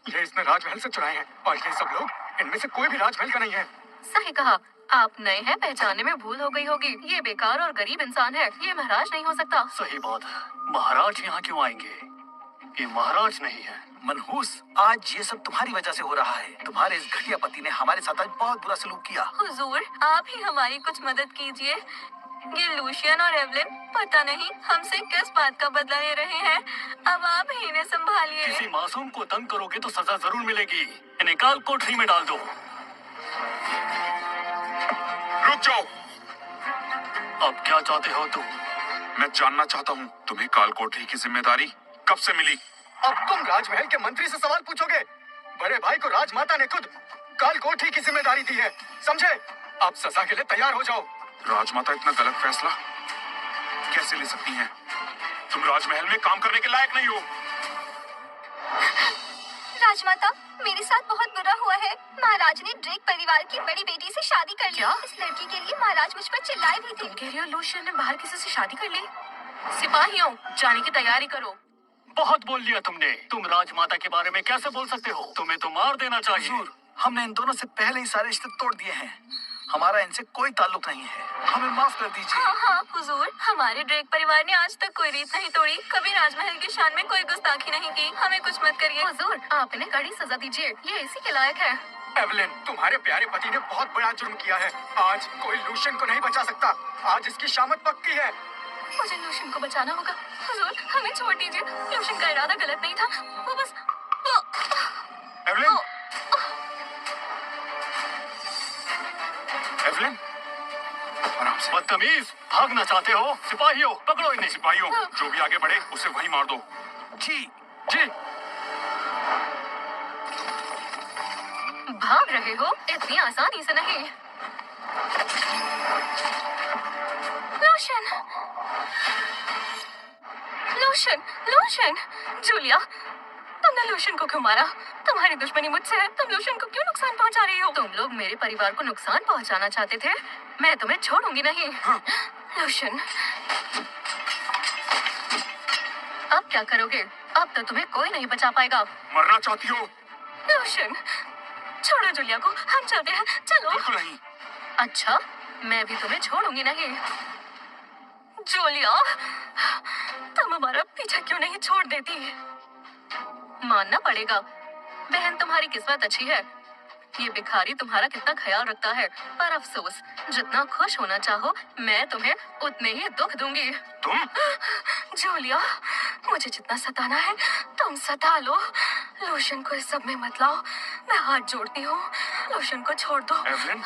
ये इसने राजमहल से चुराए हैं और ये सब लोग, इनमें से कोई भी राजमहल का नहीं है। सही कहा। आप नए हैं, पहचानने में भूल हो गई होगी। ये बेकार और गरीब इंसान है, ये महाराज नहीं हो सकता। सही बात है, महाराज यहाँ क्यों आएंगे? ये महाराज नहीं है। मनहूस, आज ये सब तुम्हारी वजह से हो रहा है। तुम्हारे इस घटिया पति ने हमारे साथ आज बहुत बुरा सलूक किया। हुजूर, आप ही हमारी कुछ मदद कीजिए। ये लूशियन और एवलिन पता नहीं हमसे किस बात का बदला ले रहे हैं। अब आप ही इन्हें संभालिए। किसी मासूम को तंग करोगे तो सजा जरूर मिलेगी। इन्हें काल कोठरी में डाल दो। रुक जाओ। अब क्या चाहते हो तुम? मैं जानना चाहता हूँ तुम्हें काल कोठरी की जिम्मेदारी कब से मिली? अब तुम राजमहल के मंत्री से सवाल पूछोगे? बड़े भाई को राजमाता ने खुद काल कोठरी की जिम्मेदारी दी है, समझे? अब सजा के लिए तैयार हो जाओ। राजमाता इतना गलत फैसला कैसे ले सकती हैं? तुम राजमहल में काम करने के लायक नहीं हो। राजमाता, मेरे साथ बहुत बुरा हुआ है। महाराज ने ड्रेक परिवार की बड़ी बेटी से शादी कर ली। क्या? इस लड़की के लिए महाराज मुझ पर चिल्लाए भी थे। तुम कह रही हो लूशियन ने बाहर किसी से शादी कर ली? सिपाहियों, जाने की तैयारी करो। बहुत बोल लिया तुमने। तुम राजमाता के बारे में कैसे बोल सकते हो? तुम्हें तो मार देना चाहिए। हुजूर, हमने इन दोनों से पहले ही सारे रिश्ते तोड़ दिए हैं। हमारा इनसे कोई ताल्लुक नहीं है, हमें माफ कर दीजिए। हाँ हाँ हुजूर, हमारे ड्रेक परिवार ने आज तक कोई रीत नहीं तोड़ी, कभी राजमहल की शान में कोई गुस्ताखी नहीं की। हमें कुछ मत करिए। हुजूर, आप इन्हें कड़ी सजा दीजिए, ये इसी के लायक है। एवलिन, तुम्हारे प्यारे पति ने बहुत बड़ा जुर्म किया है। आज कोई लूशियन को नहीं बचा सकता। आज इसकी शामत पक्की है। मुझे लूशियन को बचाना होगा। हुजूर, हमें छोड़ दीजिए। लूशियन का इरादा गलत नहीं था, वो बस एवलिन, एवलिन, आराम से। बदतमीज, भागना चाहते हो? सिपाहियों, पकड़ो इन्हें। सिपाहियों, जो भी आगे बढ़े उसे वहीं मार दो। जी जी। भाग रहे हो? इतनी आसानी से नहीं। Lotion, lotion, lotion. जूलिया, तुमने लोशन को क्यों मारा? तुम्हारी दुश्मनी मुझसे है, तुम लोशन को क्यों नुकसान पहुंचा रही हो? तुम लोग मेरे परिवार को नुकसान पहुंचाना चाहते थे, मैं तुम्हें छोड़ूंगी नहीं। लोशन, अब क्या करोगे? अब तो तुम्हें कोई नहीं बचा पाएगा। मरना चाहती हो? लोशन, छोड़ो जूलिया को, हम चलते हैं, चलो। बिल्कुल नहीं। अच्छा, मैं भी तुम्हें छोड़ूंगी नहीं। जूलिया, तुम हमारा पीछा क्यों नहीं छोड़ देती? मानना पड़ेगा, बहन तुम्हारी किस्मत अच्छी है। ये भिखारी तुम्हारा कितना ख्याल रखता है, पर अफसोस, जितना खुश होना चाहो मैं तुम्हें उतने ही दुख दूंगी। तुम? जूलिया, मुझे जितना सताना है तुम सता लो। लोशन को इस सब में मत लाओ, मैं हाथ जोड़ती हूँ, लोशन को छोड़ दो। एवलिन,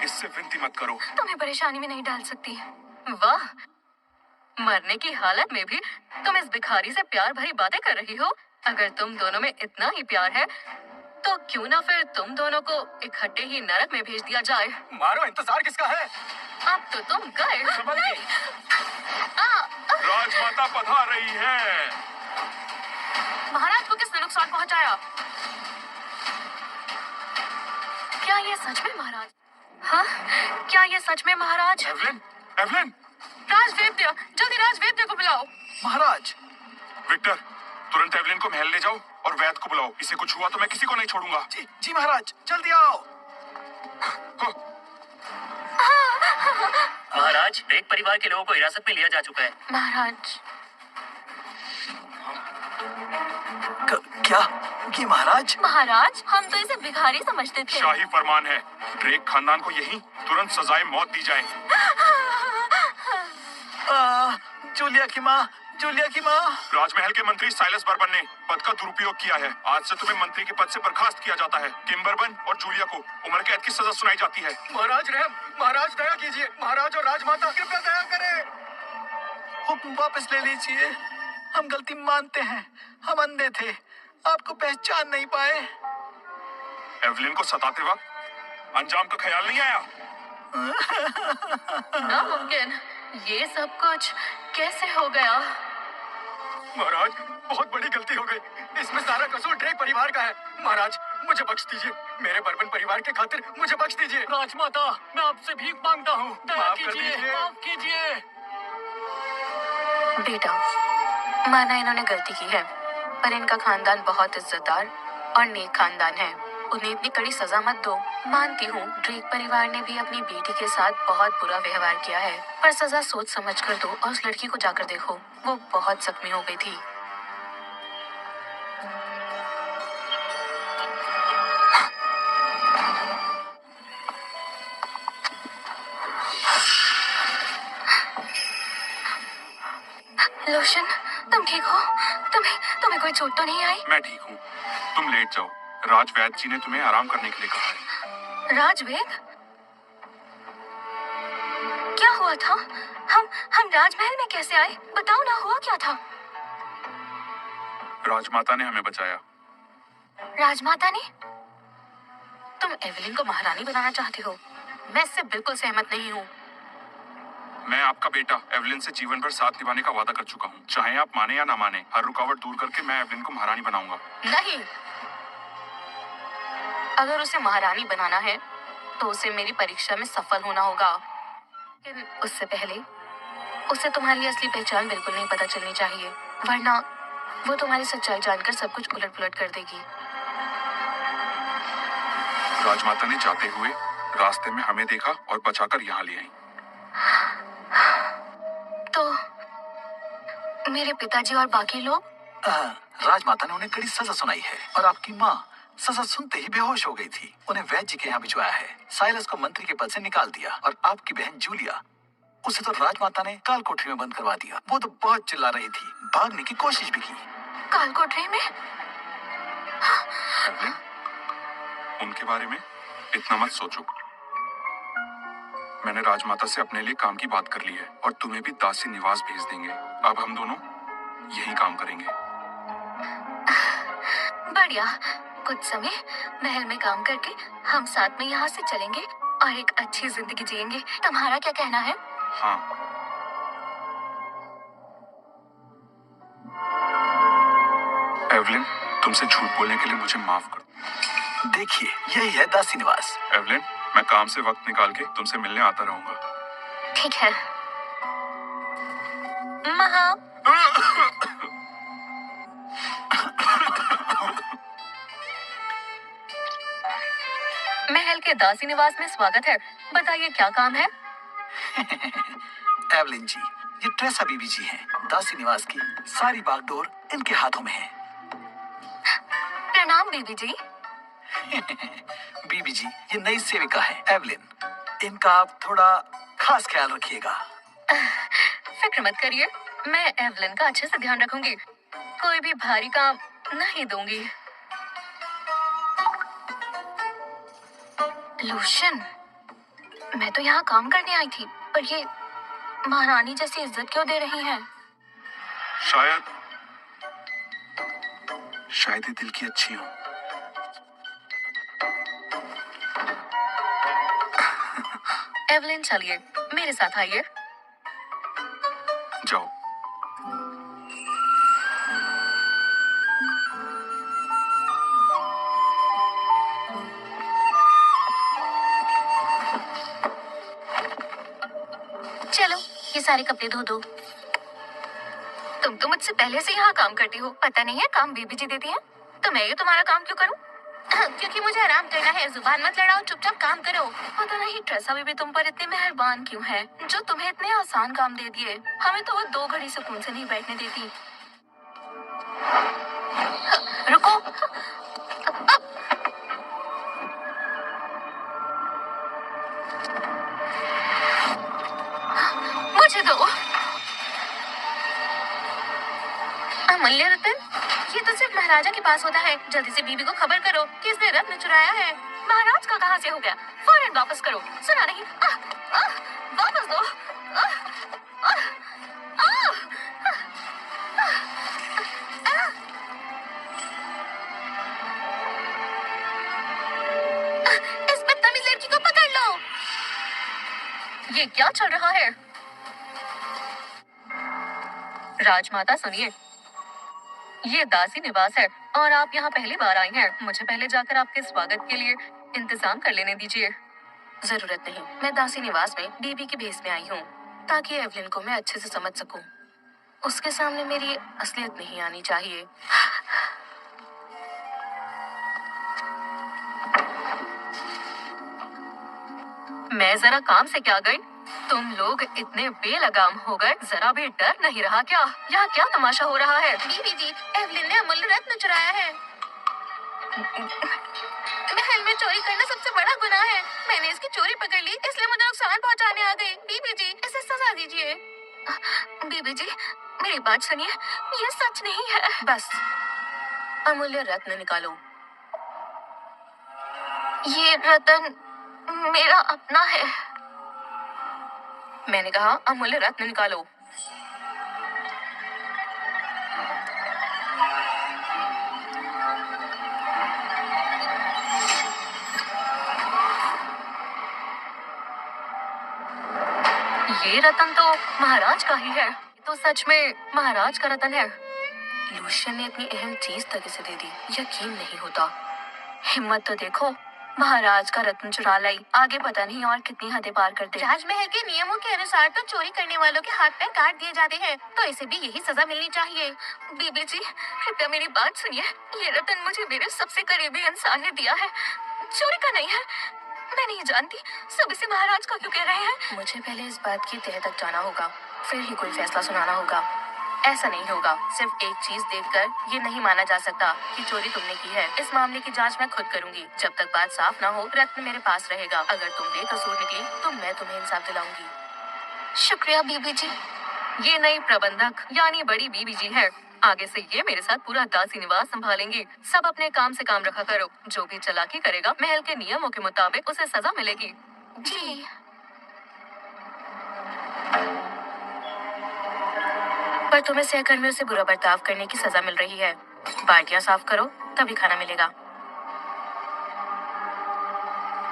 इससे विनती मत करो। तुम्हें परेशानी में नहीं डाल सकती। वाह, मरने की हालत में भी तुम इस भिखारी से प्यार भरी बातें कर रही हो। अगर तुम दोनों में इतना ही प्यार है तो क्यों ना फिर तुम दोनों को इकट्ठे ही नरक में भेज दिया जाए। मारो, इंतजार किसका है? अब तो तुम गए। नहीं। राजमाता पधार रही है। महाराज को किसने नुकसान पहुंचाया? क्या ये सच में महाराज? हाँ, क्या ये सच में महाराज? एवलिन, एवलिन, राजवेद्य, जल्दी राजवेद्य को बुलाओ। महाराज। विक्टर, तुरंत एवलिन को महल ले जाओ और वैद को बुलाओ। इसे कुछ हुआ तो मैं किसी को नहीं छोड़ूंगा। जी जी महाराज, जल्दी आओ। महाराज, ड्रेक परिवार के लोगों को हिरासत में लिया जा चुका है। महाराज, क्या ये महाराज? महाराज, हम तो इसे भिखारी समझते थे। शाही फरमान है, ड्रेक खानदान को यहीं तुरंत सजाए मौत दी जाए। जूलिया की माँ, जूलिया की माँ। राजमहल के मंत्री साइलस बर्बन ने पद का दुरुपयोग किया है। आज से तुम्हें मंत्री के पद से बर्खास्त किया जाता है। किम्बर्बन और जूलिया को उम्र कैद की सजा सुनाई जाती है। महाराज रहम, महाराज दया कीजिए। महाराज और राजमाता कृपया दया करें। हुक्म वापस ले लीजिए, हम गलती मानते हैं, हम अंधे थे, आपको पहचान नहीं पाए। एवलिन को सताते वक्त अंजाम का ख्याल नहीं आया। नामुमकिन, ये सब कुछ कैसे हो गया? महाराज, बहुत बड़ी गलती हो गई। इसमें सारा कसूर ड्रेक परिवार का है। महाराज, मुझे बख्श दीजिए। मेरे बर्बन परिवार के खातिर मुझे बख्श दीजिए। राजमाता, मैं आपसे भीख मांगता हूँ, दया माफ कर कीजिए, दीजिए। माफ कीजिए। बेटा, माना इन्होंने गलती की है, पर इनका खानदान बहुत इज्जतदार और नेक खानदान है। उन्हें इतनी कड़ी सजा मत दो। मानती हूँ ड्रेक परिवार ने भी अपनी बेटी के साथ बहुत बुरा व्यवहार किया है, पर सजा सोच समझ कर दो और उस लड़की को जाकर देखो, वो बहुत जख्मी हो गई थी। लोशन, तुम ठीक हो? तुम्हें कोई चोट तो नहीं आई? मैं ठीक हूँ, तुम लेट जाओ। राजवैद जी ने तुम्हें आराम करने के लिए कहा है। राजवेद, क्या हुआ था? हम राजमहल में कैसे आए? बताओ ना, हुआ क्या था? राजमाता ने हमें बचाया। राजमाता ने? तुम एवलिन को महारानी बनाना चाहते हो? मैं इससे बिल्कुल सहमत नहीं हूँ। मैं आपका बेटा एवलिन से जीवन भर साथ निभाने का वादा कर चुका हूँ। चाहे आप माने या ना माने, हर रुकावट दूर करके मैं एवलिन को महारानी बनाऊंगा। नहीं, अगर उसे महारानी बनाना है तो उसे मेरी परीक्षा में सफल होना होगा। लेकिन उससे पहले उसे तुम्हारी असली पहचान बिल्कुल नहीं पता चलनी चाहिए, वरना वो तुम्हारी सच्चाई जानकर सब कुछ उलट पुलट कर देगी। राजमाता ने जाते हुए रास्ते में हमें देखा और बचाकर यहाँ ले आई। तो मेरे पिताजी और बाकी लोग? राजमाता ने उन्हें कड़ी सजा सुनाई है और आपकी माँ सजा सुनते ही बेहोश हो गई थी। उन्हें वैद्य जी के यहाँ भिजवाया है। साइलस को मंत्री के पद से निकाल दिया और आपकी बहन जूलिया, उसे तो राजमाता ने काल कोठरी में बंद करवा दिया। वो तो बहुत चिल्ला रही थी, भागने की कोशिश भी की। काल कोठरी में? एवलिन, उनके बारे में इतना मत सोचो। मैंने राजमाता से अपने लिए काम की बात कर ली है और तुम्हें भी दासी निवास भेज देंगे। अब हम दोनों यही काम करेंगे। बढ़िया। कुछ समय महल में काम करके हम साथ में यहाँ से चलेंगे और एक अच्छी जिंदगी जिएंगे। तुम्हारा क्या कहना है? हाँ। एवलिन, तुमसे झूठ बोलने के लिए मुझे माफ कर। देखिए, यही है दासी निवास। एवलिन, मैं काम से वक्त निकाल के तुमसे मिलने आता रहूंगा। ठीक है। महा महल के दासी निवास में स्वागत है। बताइए क्या काम है? एवलिन जी, ये ट्रेसा बीबी जी हैं। दासी निवास की सारी बागडोर इनके हाथों में है। प्रणाम बीबी जी। बीबी जी, ये नई सेविका है एवलिन। इनका आप थोड़ा खास ख्याल रखिएगा। फिक्र मत करिए, मैं एवलिन का अच्छे से ध्यान रखूंगी। कोई भी भारी काम नहीं दूंगी। लूशन, मैं तो यहाँ काम करने आई थी, पर ये महारानी जैसी इज्जत क्यों दे रही हैं? शायद ये दिल की अच्छी हो। एवलिन, चलिए मेरे साथ आइए। जाओ। चलो, ये सारे कपड़े धो दो। तुम तो मुझसे पहले से यहाँ काम करती हो, पता नहीं है काम बीबी जी देती है। तो मैं ये तुम्हारा काम क्यों करूँ? क्योंकि मुझे आराम करना है। जुबान मत लड़ाओ, चुपचाप काम करो। पता नहीं ट्रेसा बीबी तुम पर इतनी मेहरबान क्यों है, जो तुम्हें इतने आसान काम दे दिए। हमें तो वो 2 घड़ी सुकून से नहीं बैठने देती। रुको। मुझे दो। अमूल्य रतन, ये तो सिर्फ महाराजा के पास होता है। जल्दी से बीबी को खबर करो कि इसने रत्न चुराया है। महाराज का कहाँ से हो गया? फौरन वापस करो। सुना नहीं? वापस दो। इस बदतमीज लड़की को पकड़ लो। ये क्या चल रहा है? राजमाता सुनिए, ये दासी निवास है और आप यहाँ पहली बार आई हैं। मुझे पहले जाकर आपके स्वागत के लिए इंतजाम कर लेने दीजिए। जरूरत नहीं, मैं दासी निवास में बीबी के भेस में आई हूँ, ताकि एवलिन को मैं अच्छे से समझ सकूं। उसके सामने मेरी असलियत नहीं आनी चाहिए। मैं जरा काम से क्या गई? तुम लोग इतने बेलगाम हो गए, जरा भी डर नहीं रहा क्या? यहाँ क्या तमाशा हो रहा है? बीबी जी, एवलिन ने अमूल्य रत्न चुराया है। महल में चोरी करना सबसे बड़ा गुनाह है। मैंने इसकी चोरी पकड़ ली, इसलिए मुझे नुकसान पहुंचाने आ गई। बीबी जी, इसे सजा दीजिए। बीबी जी, मेरी बात सुनिए, ये सच नहीं है। बस, अमूल्य रत्न निकालो। ये रत्न मेरा अपना है। मैंने कहा अमूल्य रत्न निकालो। ये रतन तो महाराज का ही है। तो सच में महाराज का रतन है। लूशियन ने इतनी अहम चीज तक इसे दे दी, यकीन नहीं होता। हिम्मत तो देखो, महाराज का रत्न चुरा लाई। आगे पता नहीं और कितनी हदें पार करते। राजमहल के नियमों के अनुसार तो चोरी करने वालों के हाथ पैर काट दिए जाते हैं, तो इसे भी यही सजा मिलनी चाहिए। बीबी जी, कृपया मेरी बात सुनिए। ये रतन मुझे मेरे सबसे करीबी इंसान ने दिया है, चोरी का नहीं है। मैं नहीं जानती सब इसे महाराज का क्यों कह रहे हैं। मुझे पहले इस बात की तह तक जाना होगा, फिर ही कोई फैसला सुनाना होगा। ऐसा नहीं होगा। सिर्फ एक चीज देखकर ये नहीं माना जा सकता कि चोरी तुमने की है। इस मामले की जांच मैं खुद करूंगी। जब तक बात साफ ना हो, रत्न मेरे पास रहेगा। अगर तुम बेकसूर निकली तो मैं तुम्हें इंसाफ दिलाऊंगी। शुक्रिया बीबी जी। ये नई प्रबंधक यानी बड़ी बीबी जी है। आगे से ये मेरे साथ पूरा दासी निवास संभालेंगी। सब अपने काम से काम रखा करो। जो भी चालाकी करेगा महल के नियमों के मुताबिक उसे सजा मिलेगी। जी। पर तुम्हें सहकर्मियों से बुरा बर्ताव करने की सजा मिल रही है। बाल्टियां साफ करो, तभी खाना मिलेगा।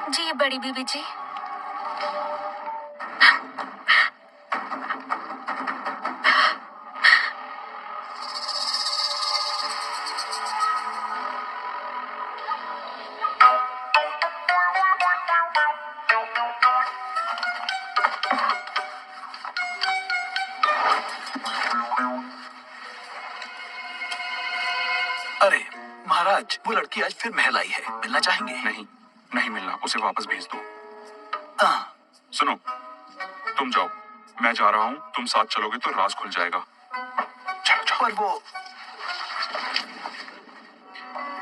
जी बड़ी बीबी जी। अरे महाराज, वो लड़की आज फिर महल आई है, मिलना चाहेंगे? नहीं, नहीं मिलना, उसे वापस भेज दो। हाँ। सुनो, तुम जाओ, मैं जा रहा हूँ। तुम साथ चलोगे तो राज खुल जाएगा। चलो जाओ। पर वो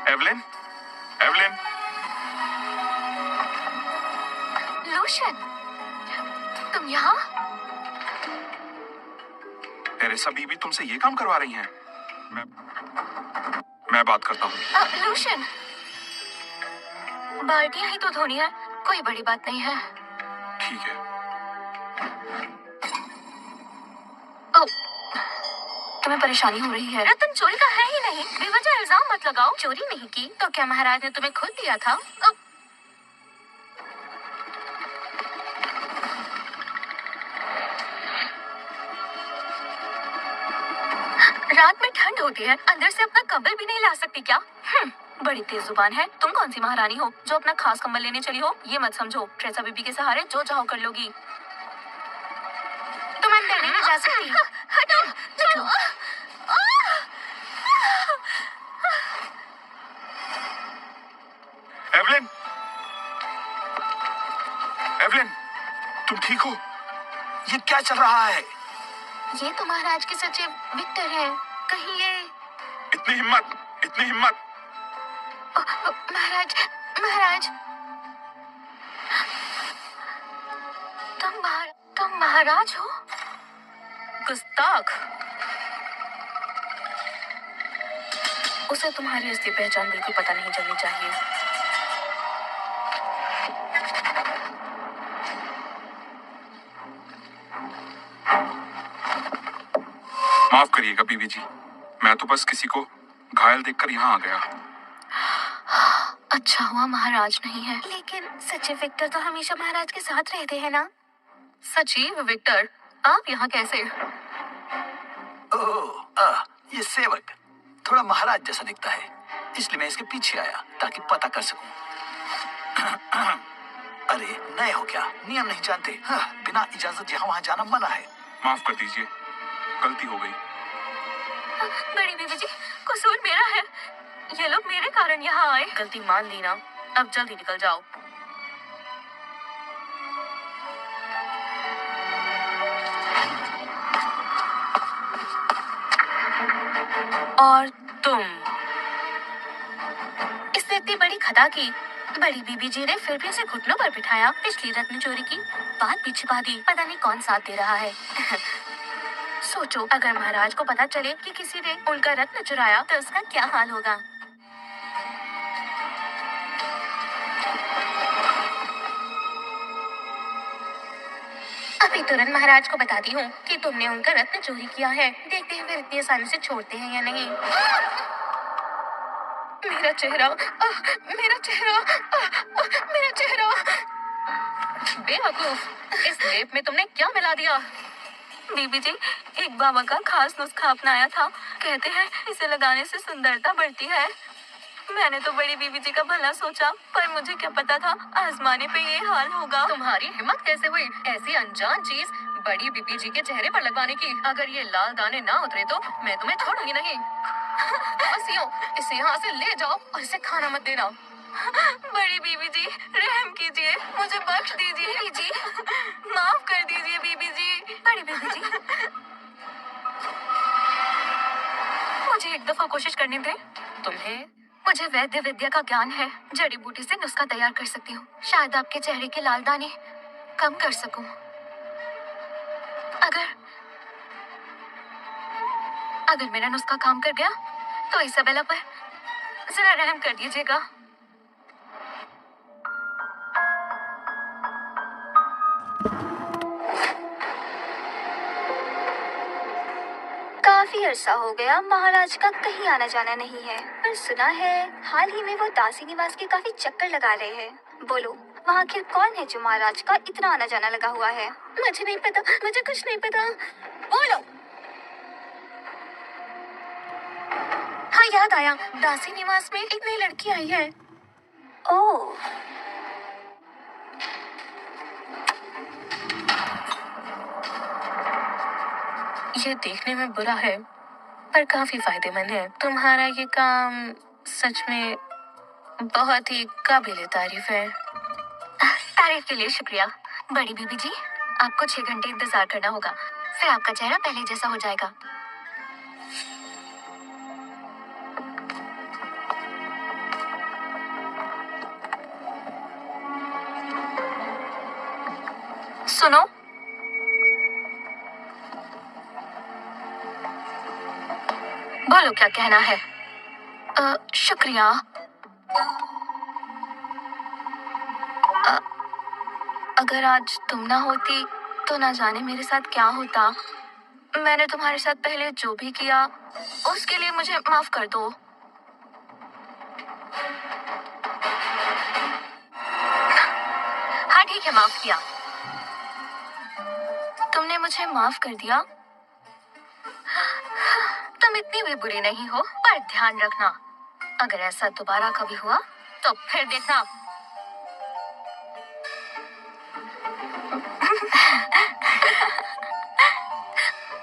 एवलिन, एवलिन, लूशियन, तुम यहाँ? टेरेसा बीबी तुमसे ये काम करवा रही हैं? मैं बात करता हूँ। लूशियन, बाल्टियां ही तो धोनी है, कोई बड़ी बात नहीं है। ठीक है। ओ, तुम्हें परेशानी हो रही है? रतन चोरी का है ही नहीं, बेवजह इल्जाम मत लगाओ। चोरी नहीं की तो क्या महाराज ने तुम्हें खुद दिया था? रात में ठंड होती है, अंदर से अपना कंबल भी नहीं ला सकती क्या? बड़ी तेज जुबान है। तुम कौन सी महारानी हो जो अपना खास कंबल लेने चली हो? ये मत समझो ट्रेसा बीबी के सहारे जो चाहो कर लोगी। तुम अंदर नहीं जा सकती। हटो, चलो। एवलिन, एवलिन, तुम ठीक हो? ये क्या चल रहा है? ये तो महाराज के सचिव विक्टर है। कहीं ये इतनी हिम्मत, इतनी हिम्मत! महाराज, महाराज, तुम महाराज हो? गुस्ताख! उसे तुम्हारी असली पहचान बिल्कुल पता नहीं चलनी चाहिए। माफ करिएगा बीबी जी, मैं तो बस किसी को घायल देखकर यहाँ आ गया। अच्छा हुआ महाराज नहीं है। लेकिन सचिव विक्टर तो हमेशा महाराज के साथ रहते हैं ना? सचिव विक्टर, आप यहाँ कैसे? ओह, ये सेवक थोड़ा महाराज जैसा दिखता है, इसलिए मैं इसके पीछे आया ताकि पता कर सकूं। अरे नए हो क्या? नियम नहीं जानते? बिना इजाजत यहाँ वहाँ जाना मना है। माफ कर दीजिए, गलती हो गई। बड़ी बीबी जी, कसूर मेरा है। ये लोग मेरे कारण यहाँ आए। गलती मान ली ना, अब जल्दी निकल जाओ। और तुम? इसने इतनी बड़ी खता की, बड़ी बीबी जी ने फिर भी उसे घुटनों पर बिठाया। पिछली रत्न चोरी की बात भी छिपा दी। पता नहीं कौन साथ दे रहा है। सोचो, अगर महाराज को पता चले कि किसी ने उनका रत्न चुराया तो उसका क्या हाल होगा। अभी तुरंत महाराज को बताती हूँ कि तुमने उनका रत्न चोरी किया है। देखते हैं फिर इतनी आसानी से छोड़ते हैं या नहीं। मेरा चेहरा, मेरा चेहरा, मेरा चेहरा। बेवकूफ, इस लेप में तुमने क्या मिला दिया? बीबी जी, एक बाबा का खास नुस्खा अपनाया था। कहते हैं इसे लगाने से सुंदरता बढ़ती है। मैंने तो बड़ी बीबी जी का भला सोचा, पर मुझे क्या पता था आजमाने पे ये हाल होगा। तुम्हारी हिम्मत कैसे हुई ऐसी अनजान चीज बड़ी बीबी जी के चेहरे पर लगवाने की? अगर ये लाल दाने ना उतरे तो मैं तुम्हें छोड़ूंगी नहीं। बस यूं, इसे यहाँ से ले जाओ और इसे खाना मत देना। बड़ी बीबी जी, रहम कीजिए, मुझे बख्श दीजिए। बीबी जी, माफ कर दीजिए बीबी जी। बड़ी बीबी जी, मुझे एक दफा कोशिश करने दें। तुम्हें? मुझे वैद्य विद्या का ज्ञान है। जड़ी बूटी से नुस्खा तैयार कर सकती हूँ। शायद आपके चेहरे के लाल दाने कम कर सकूं। अगर मेरा नुस्खा काम कर गया तो इसाबेला पर जरा रहम कर दीजिएगा। काफी अरसा हो गया महाराज का कहीं आना जाना नहीं है, पर सुना है हाल ही में वो दासी निवास के काफी चक्कर लगा रहे हैं। बोलो वहाँ आखिर कौन है जो महाराज का इतना आना जाना लगा हुआ है? मुझे नहीं पता, मुझे कुछ नहीं पता। बोलो। हाँ याद आया, दासी निवास में एक नई लड़की आई है। ओह, ये देखने में बुरा है पर काफी फायदेमंद है। तुम्हारा ये काम सच में बहुत ही काबिले तारीफ है। तारीफ के लिए शुक्रिया। बड़ी बीबी जी, आपको 6 घंटे इंतजार करना होगा, फिर आपका चेहरा पहले जैसा हो जाएगा। सुनो, बोलो क्या कहना है। शुक्रिया। अगर आज तुम ना होती तो ना जाने मेरे साथ क्या होता। मैंने तुम्हारे साथ पहले जो भी किया उसके लिए मुझे माफ कर दो। हाँ ठीक है, माफ किया। तुमने मुझे माफ कर दिया। तुम इतनी भी बुरी नहीं हो, पर ध्यान रखना अगर ऐसा दोबारा कभी हुआ तो फिर देखना।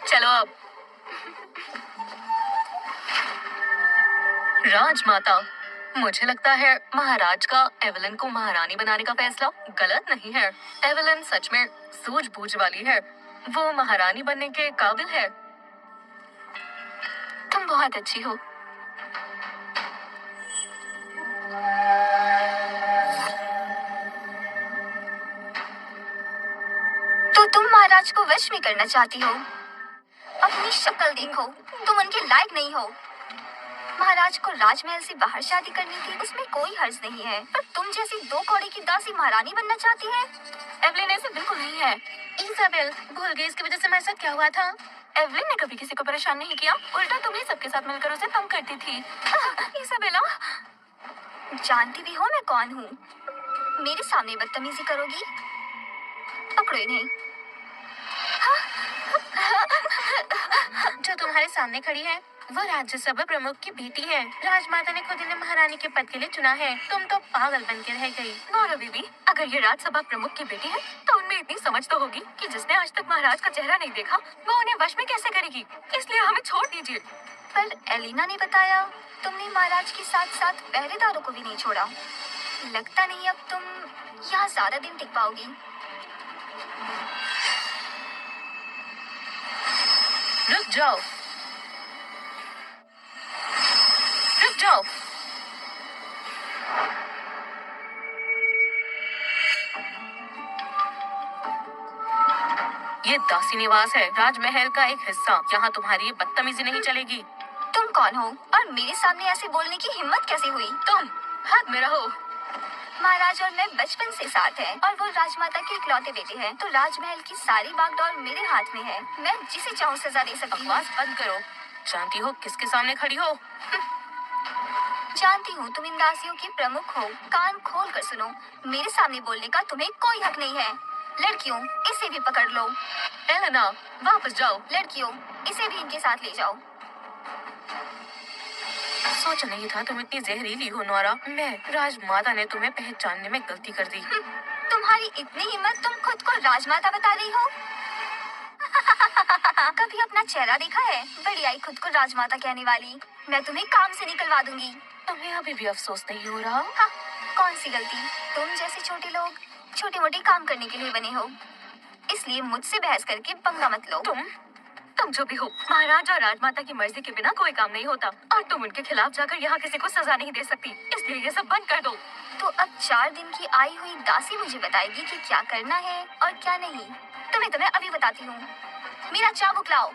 चलो अब। राजमाता, मुझे लगता है महाराज का एवेलिन को महारानी बनाने का फैसला गलत नहीं है। एवेलिन सच में सूझबूझ वाली है, वो महारानी बनने के काबिल है। तुम बहुत अच्छी हो। तो तुम महाराज को वश में करना चाहती हो? अपनी शक्ल देखो, तुम उनके लायक नहीं हो। महाराज को राजमहल से बाहर शादी करनी थी, उसमें कोई हर्ज नहीं है, पर तुम जैसी 2 कौड़े की दासी महारानी बनना चाहती है? एवलिन ऐसे बिल्कुल नहीं है। इसाबेल, भूल गई इसकी वजह से मेरे साथ क्या हुआ था? एवलिन ने कभी किसी को परेशान नहीं किया, उल्टा तुम ही सबके साथ मिलकर उसे तंग करती थी। इसाबेला, जानती भी हो मैं कौन हूँ? मेरे सामने बदतमीजी करोगी? पकड़ो इन्हें। जो तुम्हारे सामने खड़ी है वो राज्यसभा प्रमुख की बेटी है। राजमाता ने खुद इन्हें महारानी के पद के लिए चुना है। तुम तो पागल बन के रह गई। नौरा बीबी, अगर ये राज्यसभा प्रमुख की बेटी है तो उनमें इतनी समझ तो होगी कि जिसने आज तक महाराज का चेहरा नहीं देखा वो उन्हें वश में कैसे करेगी। इसलिए हमें छोड़ दीजिए। पर एलिना ने बताया तुमने महाराज के साथ साथ पहरेदारों को भी नहीं छोड़ा। लगता नहीं अब तुम यहाँ ज्यादा दिन टिक पाओगी। रुक जाओ, रुक जाओ। ये दासी निवास है, राजमहल का एक हिस्सा। यहाँ तुम्हारी ये बदतमीजी नहीं चलेगी। तुम कौन हो और मेरे सामने ऐसे बोलने की हिम्मत कैसे हुई? तुम हद में रहो। महाराज और मैं बचपन से साथ हैं और वो राजमाता के इकलौते बेटे हैं, तो राजमहल की सारी बागडोर मेरे हाथ में है। मैं जिसे चाहूँ सजा दे सकती हूँ। बकवास बंद करो। जानती हो किसके सामने खड़ी हो? जानती हूँ तुम इन दासियों की प्रमुख हो। कान खोल कर सुनो, मेरे सामने बोलने का तुम्हें कोई हक नहीं है। लड़कियों, इसे भी पकड़ लो। एलेना, वापस जाओ। लड़कियों, इसे भी इनके साथ ले जाओ। सोच नहीं था तुम इतनी जहरीली हो नौरा। मैं राजमाता ने तुम्हें पहचानने में गलती कर दी। तुम्हारी इतनी हिम्मत, तुम खुद को राजमाता बता रही हो? कभी अपना चेहरा देखा है? बड़ी आई खुद को राजमाता कहने वाली। मैं तुम्हें काम से निकलवा दूंगी। तुम्हें अभी भी अफसोस नहीं हो रहा? हाँ, कौन सी गलती? तुम जैसे छोटे लोग छोटे मोटे काम करने के लिए बने हो, इसलिए मुझसे बहस करके पंगा मत लो। तुम जो भी हो, महाराज और राजमाता की मर्जी के बिना कोई काम नहीं होता और तुम उनके खिलाफ जाकर यहाँ किसी को सजा नहीं दे सकती, इसलिए ये सब बंद कर दो। तो अब 4 दिन की आई हुई दासी मुझे बताएगी कि क्या करना है और क्या नहीं। तुम्हें अभी बताती हूँ। मेरा चाबुक लाओ।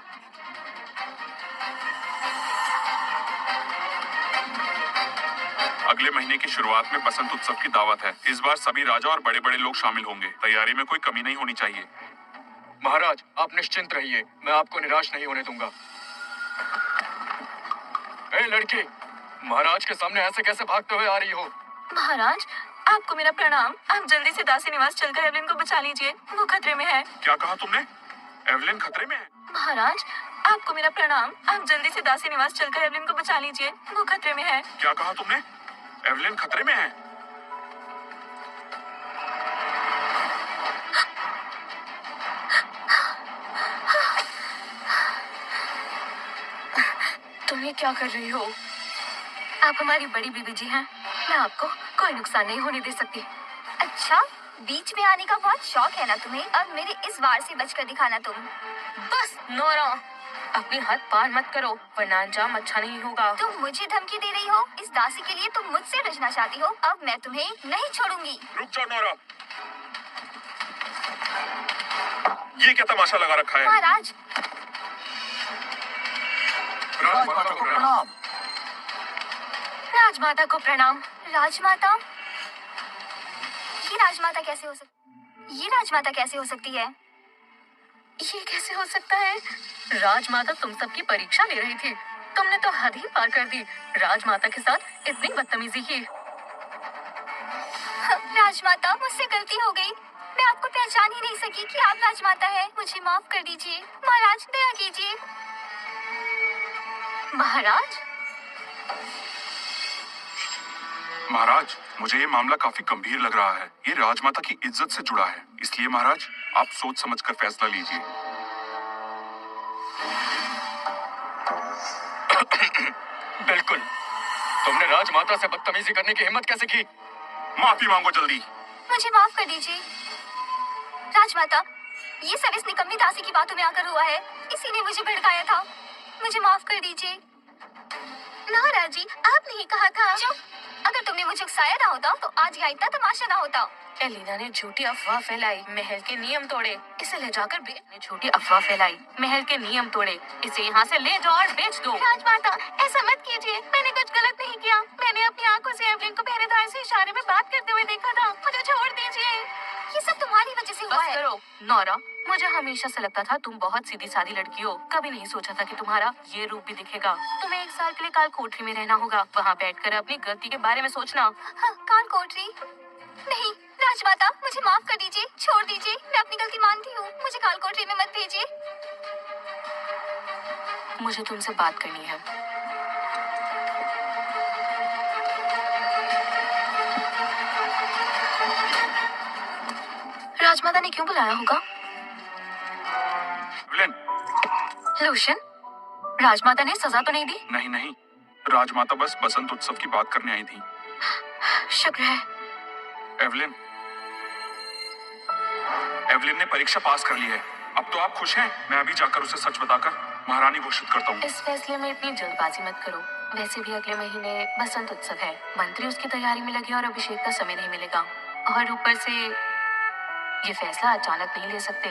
अगले महीने की शुरुआत में बसंत उत्सव की दावत है। इस बार सभी राजा और बड़े बड़े लोग शामिल होंगे। तैयारी में कोई कमी नहीं होनी चाहिए। महाराज, आप निश्चिंत रहिए, मैं आपको निराश नहीं होने दूंगा। ए लड़की, महाराज के सामने ऐसे कैसे भागते हुए आ रही हो? महाराज, आपको मेरा प्रणाम। आप जल्दी से दासी निवास चलकर एवलिन को बचा लीजिए, वो खतरे में है। क्या कहा तुमने? एवलिन खतरे में है? महाराज, आपको मेरा प्रणाम। आप जल्दी से दासी निवास चलकर एवलिन को बचा लीजिए, वो खतरे में है। क्या कहा तुमने? एवलिन खतरे में है? तुम ये क्या कर रही हो? आप हमारी बड़ी बीबी जी हैं। मैं आपको कोई नुकसान नहीं होने दे सकती। अच्छा, बीच में आने का बहुत शौक है ना तुम्हें? अब मेरे इस वार से बचकर दिखाना तुम। बस नोरा, अपनी हद पार मत करो, वरना अंजाम अच्छा नहीं होगा। तुम मुझे धमकी दे रही हो? इस दासी के लिए तुम मुझसे बचना चाहती हो? अब मैं तुम्हें नहीं छोड़ूंगी। रुक जाओ नोरा, ये क्या तमाशा लगा रखा है? महाराज, राजमाता को प्रणाम। राजमाता को प्रणाम। राजमाता? ये राजमाता कैसे हो सकती है? ये कैसे हो सकता है? राजमाता तुम सबकी परीक्षा ले रही थी। तुमने तो हद ही पार कर दी। राजमाता के साथ इतनी बदतमीजी की। राजमाता, मुझसे गलती हो गई। मैं आपको पहचान ही नहीं सकी कि आप राजमाता है। मुझे माफ कर दीजिए। महाराज, दया कीजिए। महाराज? महाराज, मुझे ये मामला काफी गंभीर लग रहा है। ये राजमाता की इज्जत से जुड़ा है, इसलिए महाराज आप सोच समझकर फैसला लीजिए। बिल्कुल। तुमने राजमाता से बदतमीजी करने की हिम्मत कैसे की? माफी मांगो जल्दी। मुझे माफ कर दीजिए। राजमाता, ये सब इस निकम्मी दासी की बातों में आकर हुआ है। इसी ने मुझे भड़काया था। मुझे माफ कर दीजिए। महाराज जी, आपने ही कहा था। चुप! अगर तुमने मुझे उकसाया ना होता तो आज यहाँ इतना तमाशा ना होता। एलिना ने झूठी अफवाह फैलाई, महल के नियम तोड़े, इसे ले जाकर झूठी अफवाह फैलाई, महल के नियम तोड़े, इसे यहाँ से ले जाओ और बेच दो। राजमाता, ऐसा मत कीजिए। मैंने कुछ गलत नहीं किया। मैंने अपनी आंखों से एवलिन को पहरेदार से इशारे में बात करते हुए देखा था। मुझे छोड़ दीजिए। ये सब तुम्हारी वजह से हुआ बस है। करो नौरा, मुझे हमेशा से लगता था तुम बहुत सीधी सादी लड़की हो। कभी नहीं सोचा था कि तुम्हारा ये रूप भी दिखेगा। तुम्हें 1 साल के लिए काल कोठरी में रहना होगा। वहाँ बैठकर अपनी गलती के बारे में सोचना। हाँ, काल कोठरी? नहीं राजमाता, मुझे माफ कर दीजिए। छोड़ दीजिए। मैं अपनी गलती मानती हूँ। मुझे काल कोठरी में मत भेजिए। मुझे तुमसे बात करनी है। राजमाता ने क्यों बुलाया होगा? एवलिन। लूशियन, राजमाता ने सजा तो नहीं दी? नहीं नहीं, राजमाता बस बसंत उत्सव की बात करने आई थी। शुक्र है। एवलिन, एवलिन ने परीक्षा पास कर ली है। अब तो आप खुश हैं? मैं अभी जाकर उसे सच बताकर महारानी घोषित करता हूँ। इस फैसले में इतनी जल्दबाजी मत करो। वैसे भी अगले महीने बसंत उत्सव है। मंत्री उसकी तैयारी में लगे और अभिषेक का समय नहीं मिलेगा। और ऊपर से ये फैसला अचानक नहीं ले सकते।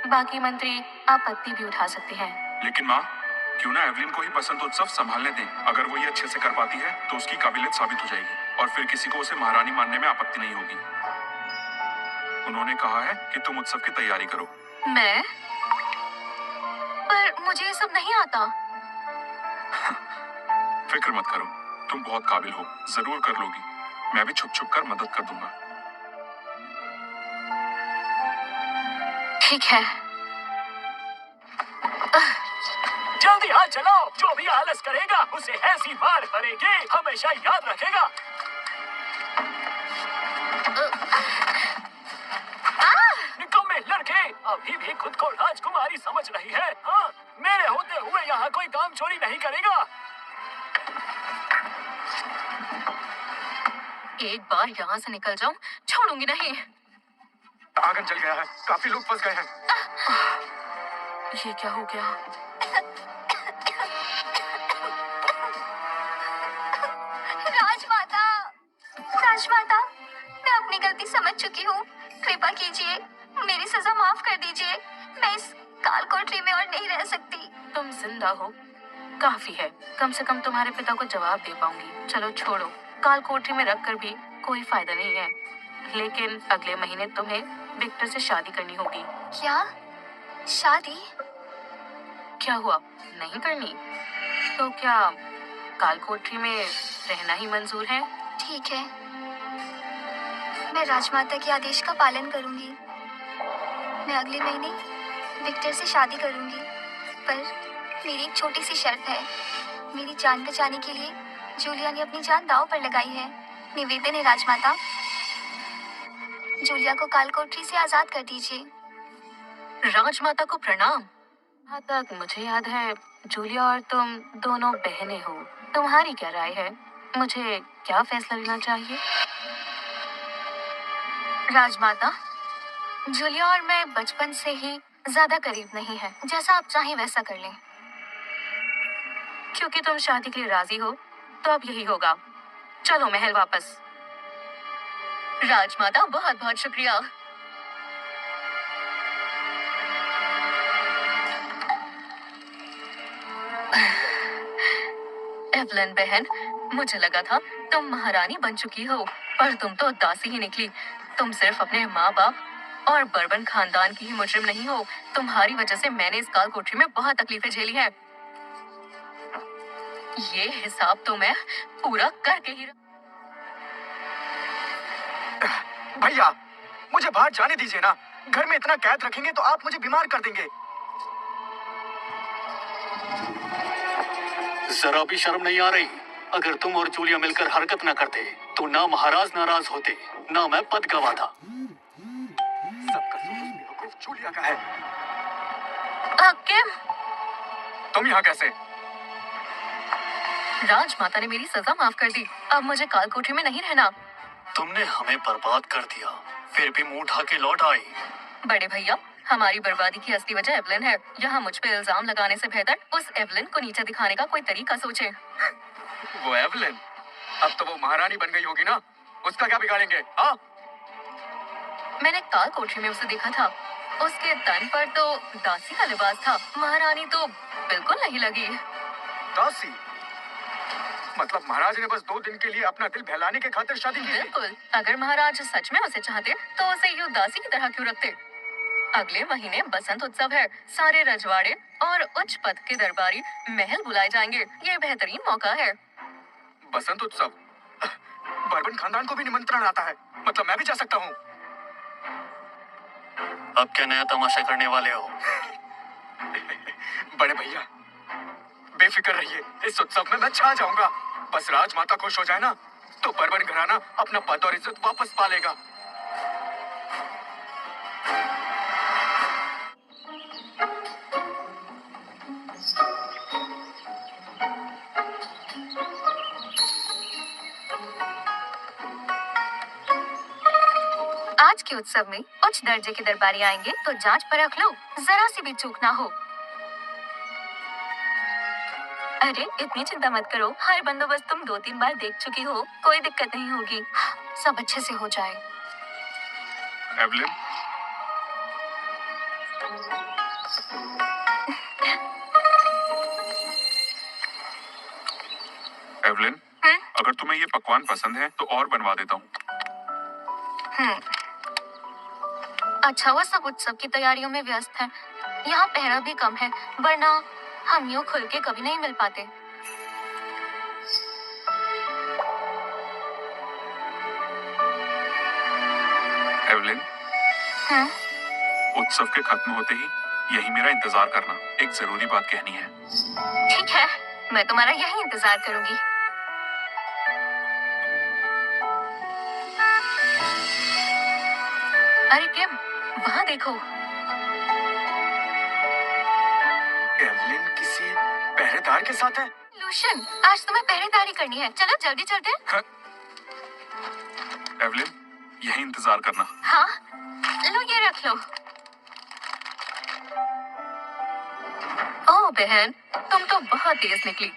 बाकी मंत्री आपत्ति भी उठा सकते हैं। लेकिन माँ, क्यों ना एवलिन को ही बसंत उत्सव संभालने दें। अगर वो ये अच्छे से कर पाती है तो उसकी काबिलियत साबित हो जाएगी और फिर किसी को उसे महारानी मानने में आपत्ति नहीं होगी। उन्होंने कहा है कि तुम उत्सव की तैयारी करो। मैं? पर मुझे ये सब नहीं आता। फिक्र मत करो, तुम बहुत काबिल हो, जरूर कर लोगी। मैं भी छुप छुप कर मदद कर दूंगा। ठीक है। जल्दी हाथ चलाओ। जो भी आलस करेगा उसे ऐसी मार पड़ेगी, हमेशा याद रखेगा। निकम्मे लड़के, अभी भी खुद को राजकुमारी समझ रही है। हाँ, मेरे होते हुए यहाँ कोई काम चोरी नहीं करेगा। एक बार यहाँ से निकल जाऊं, छोड़ूंगी नहीं। आंगन जल गया है, काफी लोग फंस गए हैं। ये क्या हो गया? राजमाता, राजमाता, मैं अपनी गलती समझ चुकी हूँ। कृपा कीजिए, मेरी सजा माफ कर दीजिए। मैं इस काल कोठरी में और नहीं रह सकती। तुम जिंदा हो, काफी है। कम से कम तुम्हारे पिता को जवाब दे पाऊंगी। चलो छोड़ो, काल कोठरी में रख कर भी कोई फायदा नहीं है। लेकिन अगले महीने तुम्हें विक्टर से शादी करनी होगी। क्या? शादी? क्या हुआ, नहीं करनी? तो क्या काल कोठरी में रहना ही मंजूर है? ठीक है, मैं राजमाता के आदेश का पालन करूंगी। मैं अगले महीने विक्टर से शादी करूंगी, पर मेरी एक छोटी सी शर्त है। मेरी जान बचाने के लिए जूलिया ने अपनी जान दांव पर लगाई है। निवेदन है राजमाता, जूलिया को काल कोठरी से आजाद कर दीजिए। राजमाता को प्रणाम। जहाँ तक मुझे याद है, जूलिया और तुम दोनों बहनें हो। तुम्हारी क्या राय है? मुझे क्या फैसला लेना चाहिए? राजमाता, जूलिया और मैं बचपन से ही ज्यादा करीब नहीं है। जैसा आप चाहें वैसा कर लें। क्योंकि तुम शादी के लिए राजी हो, तो अब यही होगा। चलो महल वापस। राजमाता, बहुत बहुत शुक्रिया। एवलिन बहन, मुझे लगा था तुम महारानी बन चुकी हो, पर तुम तो दासी ही निकली। तुम सिर्फ अपने माँ बाप और बर्बन खानदान की ही मुजरिम नहीं हो। तुम्हारी वजह से मैंने इस काल कोठरी में बहुत तकलीफें झेली हैं। ये हिसाब तो मैं पूरा करके ही भैया, मुझे बाहर जाने दीजिए ना। घर में इतना कैद रखेंगे तो आप मुझे बीमार कर देंगे। जरा भी शर्म नहीं आ रही? अगर तुम और जूलिया मिलकर हरकत न करते तो ना महाराज नाराज होते, ना मैं पद गवाता। सबका कसूर उस बेवकूफ जूलिया का है। किम, तुम यहाँ कैसे? राजमाता ने मेरी सजा माफ कर दी। अब मुझे काल कोठरी में नहीं रहना। तुमने हमें बर्बाद कर दिया, फिर भी मुंह उठा के लौट आई। बड़े भैया, हमारी बर्बादी की असली वजह एवलिन है। यहाँ मुझ पे इल्जाम लगाने से बेहतर उस एवलिन को नीचे दिखाने का कोई तरीका सोचे। वो एवलिन, अब तो वो महारानी बन गई होगी ना? उसका क्या बिगाड़ेंगे? हाँ, मैंने काल कोठरी में उसे देखा था। उसके तन पर तो दासी का लिबास था। महारानी तो बिल्कुल नहीं लगी। दासी? मतलब महाराज ने बस 2 दिन के लिए अपना दिल बहलाने के खातिर शादी की थी? बिल्कुल। अगर महाराज सच में उसे चाहते तो उसे यूं दासी की तरह क्यों रखते? अगले महीने बसंत उत्सव है। सारे रजवाड़े और उच्च पद के दरबारी महल बुलाए जाएंगे। ये बेहतरीन मौका है। बसंत उत्सव? बर्बन खानदान को भी निमंत्रण आता है। मतलब मैं भी जा सकता हूँ? अब क्या नया तमाशा करने वाले हो? बड़े भैया, बेफिक्र रहिए, इस उत्सव में मैं छा जाऊंगा। बस राजमाता खुश हो जाए ना, तो बर्बन घराना अपना पद और इज्जत वापस पा लेगा। आज के उत्सव में उच्च दर्जे के दरबारी आएंगे, तो जांच परख लो, जरा सी भी चूक ना हो। अरे इतनी चिंता मत करो, हर बंदोबस्त तुम 2-3 बार देख चुकी हो, कोई दिक्कत नहीं होगी। सब अच्छे से हो जाए। एवलिन, एवलिन, अगर तुम्हें ये पकवान पसंद है तो और बनवा देता हूँ। अच्छा, वो सब उत्सव की तैयारियों में व्यस्त हैं। यहाँ पहरा भी कम है, वरना हम यूँ खुल के कभी नहीं मिल पाते। एवलिन, उत्सव के खत्म होते ही यही मेरा इंतजार करना। एक जरूरी बात कहनी है। ठीक है, मैं तुम्हारा यही इंतजार करूंगी। अरे किम, वहाँ देखो। एवलिन किसी पहरेदार के साथ है? लूशन, आज तुम्हें पहरेदारी करनी है। चलो जल्दी चलते हैं। एवलिन, यही इंतजार करना। हाँ, लो ये रख लो। ओह बहन, तुम तो बहुत तेज निकली।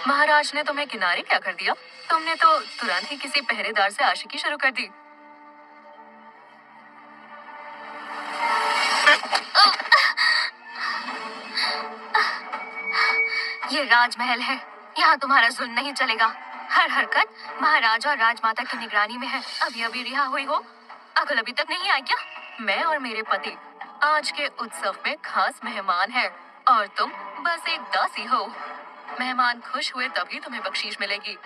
महाराज ने तुम्हें किनारे क्या कर दिया? तुमने तो तुरंत ही किसी पहरेदार से आशिकी शुरू कर दी। ये राजमहल है, यहाँ तुम्हारा जुल्म नहीं चलेगा। हर हरकत महाराज और राजमाता की निगरानी में है। अभी अभी रिहा हुई हो, अकल अभी तक नहीं आई क्या? मैं और मेरे पति आज के उत्सव में खास मेहमान हैं और तुम बस एक दासी हो। मेहमान खुश हुए तभी तुम्हें बख्शीश मिलेगी,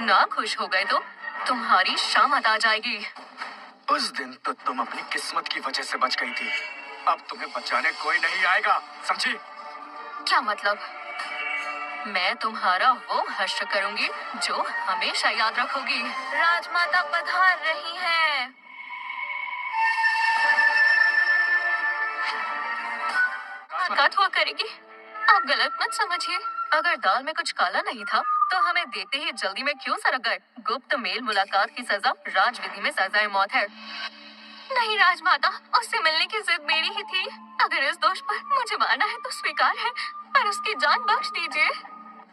ना खुश हो गए तो तुम्हारी शामत आ जाएगी। उस दिन तो तुम अपनी किस्मत की वजह से बच गई थी, अब तुम्हें बचाने कोई नहीं आएगा, समझी? क्या मतलब? मैं तुम्हारा वो हश्र करूंगी जो हमेशा याद रखोगी। राजमाता पधार रही हैं। मुलाकात हुआ करेगी। आप गलत मत समझिए। अगर दाल में कुछ काला नहीं था तो हमें देखते ही जल्दी में क्यों सरक गए? गुप्त मेल मुलाकात की सजा राजविधि में सजाए मौत है। नहीं राजमाता, उससे मिलने की जिद मेरी ही थी। अगर इस दोष पर मुझे मारना है तो स्वीकार है, पर उसकी जान बख्श दीजिए।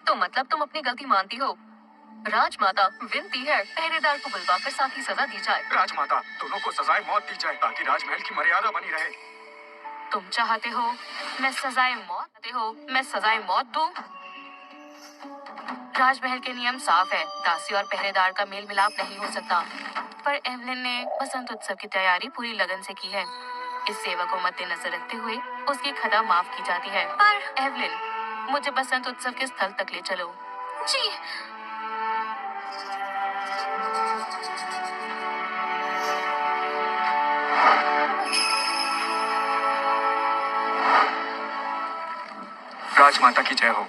तो मतलब तुम अपनी गलती मानती हो? राजमाता विनती है, पहरेदार को बुलवाकर साथ ही सजा दी जाए। राजमाता, दोनों को सजाए मौत दी जाए ताकि राजमहल की मर्यादा बनी रहे। तुम चाहते हो मैं सजाए मौत दूं? राजमहल के नियम साफ है, दासी और पहरेदार का मेल मिलाप नहीं हो सकता। पर एवलिन ने बसंत उत्सव की तैयारी पूरी लगन से की है। इस सेवा को मद्देनजर रखते हुए उसकी खता माफ की जाती है। पर एवलिन, मुझे बसंत उत्सव के स्थल तक ले चलो। जी। राजमाता की जय हो।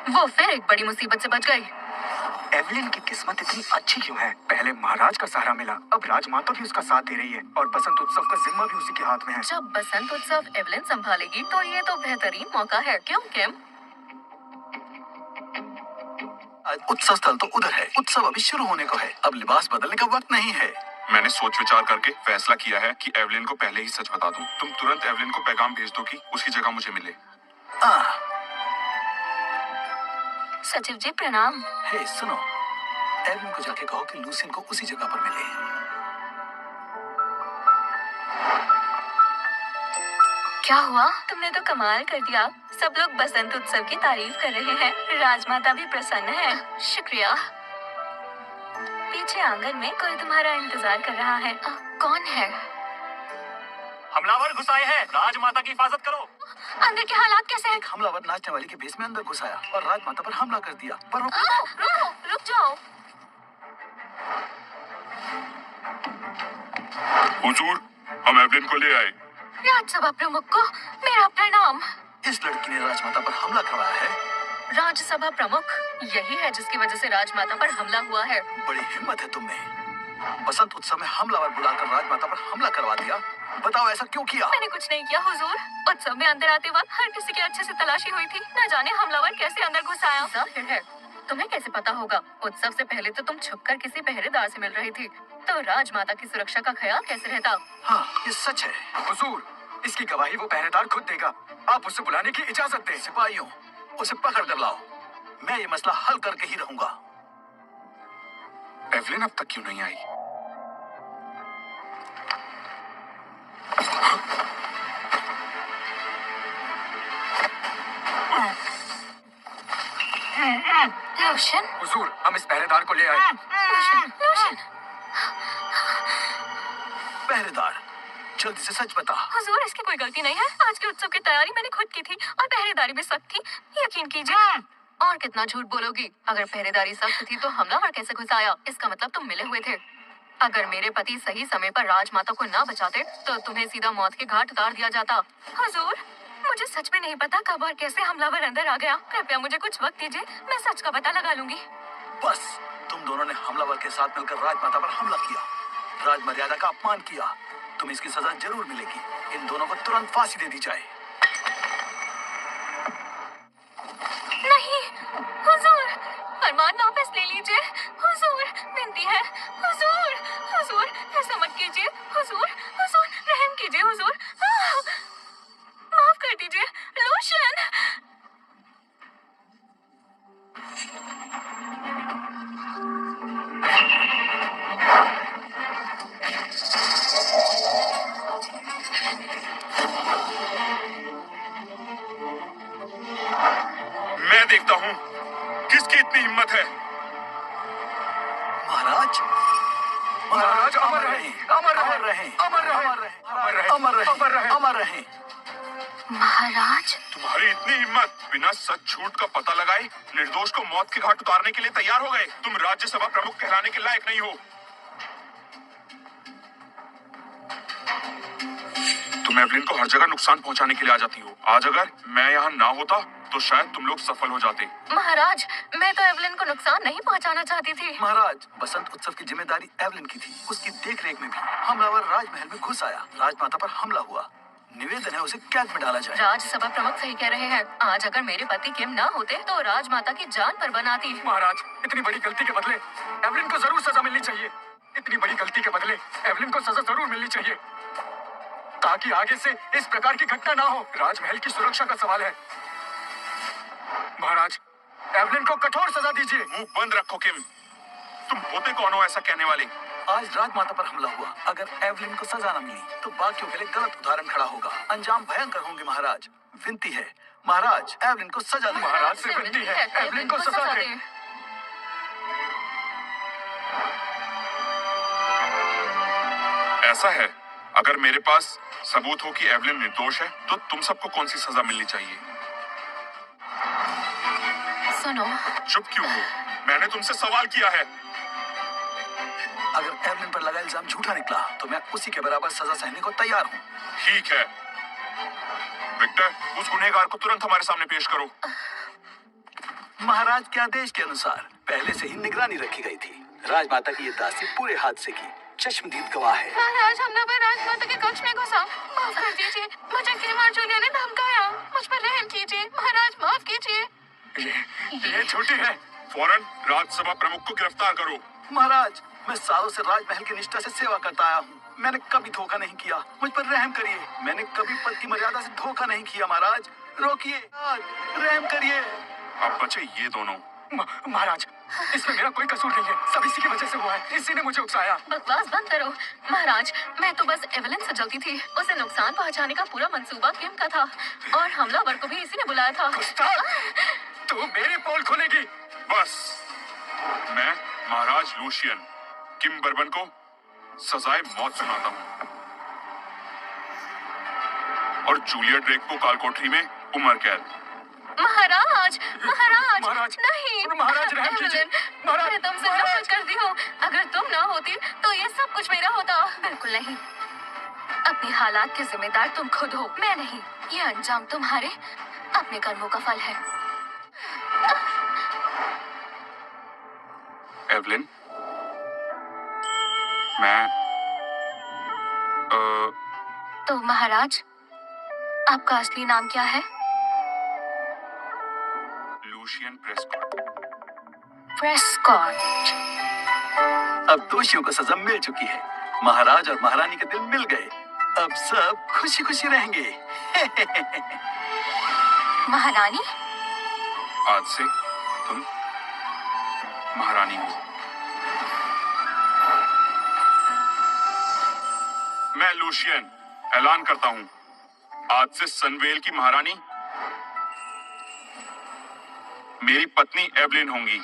वो फिर एक बड़ी मुसीबत से बच गई। एवलिन की किस्मत इतनी अच्छी क्यों है? पहले महाराज का सहारा मिला, अब राजमाता भी उसका साथ दे रही है और बसंत उत्सव का जिम्मा भी उसी के हाथ में है। जब बसंत उत्सव एवलिन संभालेगी तो ये तो बेहतरीन मौका है, क्यों किम? उत्सव स्थल तो उधर है, उत्सव अभी शुरू होने को है, अब लिबास बदलने का वक्त नहीं है। मैंने सोच विचार करके फैसला किया है कि एवलिन को पहले ही सच बता दूं। तुम तुरंत एवलिन को पैगाम भेज दो कि उसकी जगह मुझे मिले। सचिव जी प्रणाम। हे सुनो, एवलिन को जाके कहो कि लूसियन को उसी जगह पर मिले। क्या हुआ? तुमने तो कमाल कर दिया। सब लोग बसंत उत्सव की तारीफ कर रहे हैं। राजमाता भी प्रसन्न है। शुक्रिया। पीछे आंगन में कोई तुम्हारा इंतजार कर रहा है। कौन है? हमलावर घुस आए हैं, राजमाता की हिफाजत करो। अंदर के हालात कैसे हैं? एक हमलावर नाचने वाली के भेस में अंदर घुस आया और राजमाता पर हमला कर दिया। पर रुक जाओ। हुजूर, हम एवलिन को ले आए। राजसभा प्रमुख को मेरा प्रणाम। इस लड़की ने राजमाता पर हमला करवाया है। राज्यसभा प्रमुख यही है जिसकी वजह से राजमाता पर हमला हुआ है। बड़ी हिम्मत है तुम में। बसंत उत्सव में हमलावर बुलाकर राजमाता पर हमला करवा दिया। बताओ ऐसा क्यों किया? मैंने कुछ नहीं किया हुजूर। उत्सव में अंदर आते वक्त हर किसी की अच्छे से तलाशी हुई थी। न जाने हमलावर कैसे अंदर घुस आया। जाहिर है, तुम्हें कैसे पता होगा? उत्सव से पहले तो तुम छुपकर किसी पहरेदार से मिल रही थी, तो राजमाता की सुरक्षा का ख्याल कैसे रहता? हाँ, ये सच है। हुजूर, इसकी गवाही वो पहरेदार खुद देगा। आप उसे बुलाने की इजाजत दें। सिपाहियों, उसे पकड़ कर लाओ। मैं ये मसला हल करके ही रहूंगा। एवलिन अब तक क्यों नहीं आई? लोशन? हुजूर, हम इस पहरेदार को ले आए। लोशन। पहरेदार, जल्दी से सच बता। हुजूर, इसकी कोई गलती नहीं है। आज के उत्सव की तैयारी मैंने खुद की थी और पहरेदारी भी सख्त थी, यकीन कीजिए। और कितना झूठ बोलोगी? अगर पहरेदारी सख्त थी तो हमलावर कैसे घुस आया? इसका मतलब तुम मिले हुए थे। अगर मेरे पति सही समय पर राजमाता को ना बचाते तो तुम्हें सीधा मौत के घाट उतार दिया जाता। हुजूर, मुझे सच में नहीं पता कब और कैसे हमलावर अंदर आ गया। कृपया मुझे कुछ वक्त दीजिए, मैं सच का पता लगा लूंगी। बस, तुम दोनों ने हमलावर के साथ मिलकर राजमाता पर हमला किया, राजमर्यादा का अपमान किया। तुम्हें इसकी सजा जरूर मिलेगी। इन दोनों को तुरंत फांसी दे दी जाए। नहीं हुजूर, फरमान वापस ले लीजिए। हुजूर, विनती है हुजूर। कीजिए हुजूर, हुजूर रहम कीजिए हुजूर। माफ कर दीजिए लूशियन। मैं देखता हूँ किसकी इतनी हिम्मत है। महाराज, महाराज अमर रहे, अमर रहे, अमर रहे, अमर रहे, अमर रहे, अमर रहे, अमर रहे। महाराज, तुम्हारी इतनी हिम्मत, बिना सच झूठ का पता लगाए निर्दोष को मौत के घाट उतारने के लिए तैयार हो गए। तुम राज्यसभा प्रमुख कहलाने के लायक नहीं हो। तुम एवलिन को हर जगह नुकसान पहुंचाने के लिए आ जाती हो। आज अगर मैं यहाँ ना होता तो शायद तुम लोग सफल हो जाते। महाराज मैं तो एवलिन को नुकसान नहीं पहुंचाना चाहती थी। महाराज, बसंत उत्सव की जिम्मेदारी एवलिन की थी। उसकी देखरेख में भी हमलावर राजमहल में घुस आया, राजमाता पर हमला हुआ। निवेदन है उसे कैद में डाला जाए। राज्यसभा प्रमुख सही कह रहे हैं। आज अगर मेरे पति किम ना होते तो राजमाता की जान पर बनाती। महाराज, इतनी बड़ी गलती के बदले एवलिन को जरूर सजा मिलनी चाहिए। इतनी बड़ी गलती के बदले एवलिन को सजा जरूर मिलनी चाहिए, ताकि आगे से इस प्रकार की घटना ना हो। राजमहल की सुरक्षा का सवाल है। महाराज, एवलिन को कठोर सजा दीजिए। मुंह बंद रखो किम। तुम होते कौन हो ऐसा कहने वाले? आज राजमाता पर हमला हुआ, अगर एवलिन को सजा न मिली तो बाकियों के लिए गलत उदाहरण खड़ा होगा। अंजाम भयंकर होंगे। महाराज, विनती है महाराज, एवलिन को सजा दें। महाराज से विनती है, एवलिन को सजा दें। ऐसा है, अगर मेरे पास सबूत हो कि एवलिन निर्दोष है तो तुम सबको कौन सी सजा मिलनी चाहिए? सुनो, चुप क्यों हो? मैंने तुमसे सवाल किया है। अगर एवलिन पर लगा इल्जाम झूठा निकला तो मैं उसी के बराबर सजा सहने को तैयार हूँ। ठीक है विक्टर, उस गुनहगार को तुरंत हमारे सामने पेश करो। महाराज के आदेश के अनुसार पहले से ही निगरानी रखी गई थी। राजमाता की ये दासी पूरे हादसे की चश्मदीद गवाह है। महाराज हमलावर राजमाता के कक्ष में घुसा। माफ कर दीजिए, मुझे किम और जूलिया ने धमकाया। मुझ पर रहम कीजिए महाराज, माफ कीजिए। ये छोटी है। फौरन राज्यसभा प्रमुख को गिरफ्तार करो। महाराज, मैं सालों से राजमहल की निष्ठा से सेवा करता आया हूँ। मैंने कभी धोखा नहीं किया, मुझ पर रहम करिए। मैंने कभी पद की मर्यादा से धोखा नहीं किया। महाराज रोकिए, रहम करिए। अब बचे ये दोनों। महाराज, इसमें मेरा कोई कसूर नहीं है, सब इसी की वजह से हुआ है। इसी ने मुझे उकसाया। बकवास बंद करो। महाराज, मैं तो बस एवलिन से जलती थी। उसे नुकसान पहुंचाने का पूरा मंसूबा किम का था और हमलावर को भी इसी ने बुलाया था। तू मेरी पोल खोलेगी? बस, मैं महाराज लूशियन किम बर्बन को सजाए मौत सुनाता हूँ और जूलिया ड्रेक को कालकोठरी में उम्र कैद। महाराज, महाराज, महाराज, नहीं। महाराज रहम कीजिए। एवलिन, महाराज, मैं तुमसे नफरत करती हूँ। अगर तुम ना होती तो ये सब कुछ मेरा होता। बिल्कुल नहीं, अपने हालात के जिम्मेदार तुम खुद हो, मैं नहीं। ये अंजाम तुम्हारे अपने कर्मों का फल है। एवलिन, मैं तो महाराज, आपका असली नाम क्या है? Lucian Prescott. प्रेस्कॉट। अब दोषियों को सजा मिल चुकी है। महाराज और महारानी के दिल मिल गए। अब सब खुशी खुशी रहेंगे। महारानी, आज से तुम महारानी हो। मैं लूशियन ऐलान करता हूँ, आज से सनवेल की महारानी मेरी पत्नी एवलिन होंगी।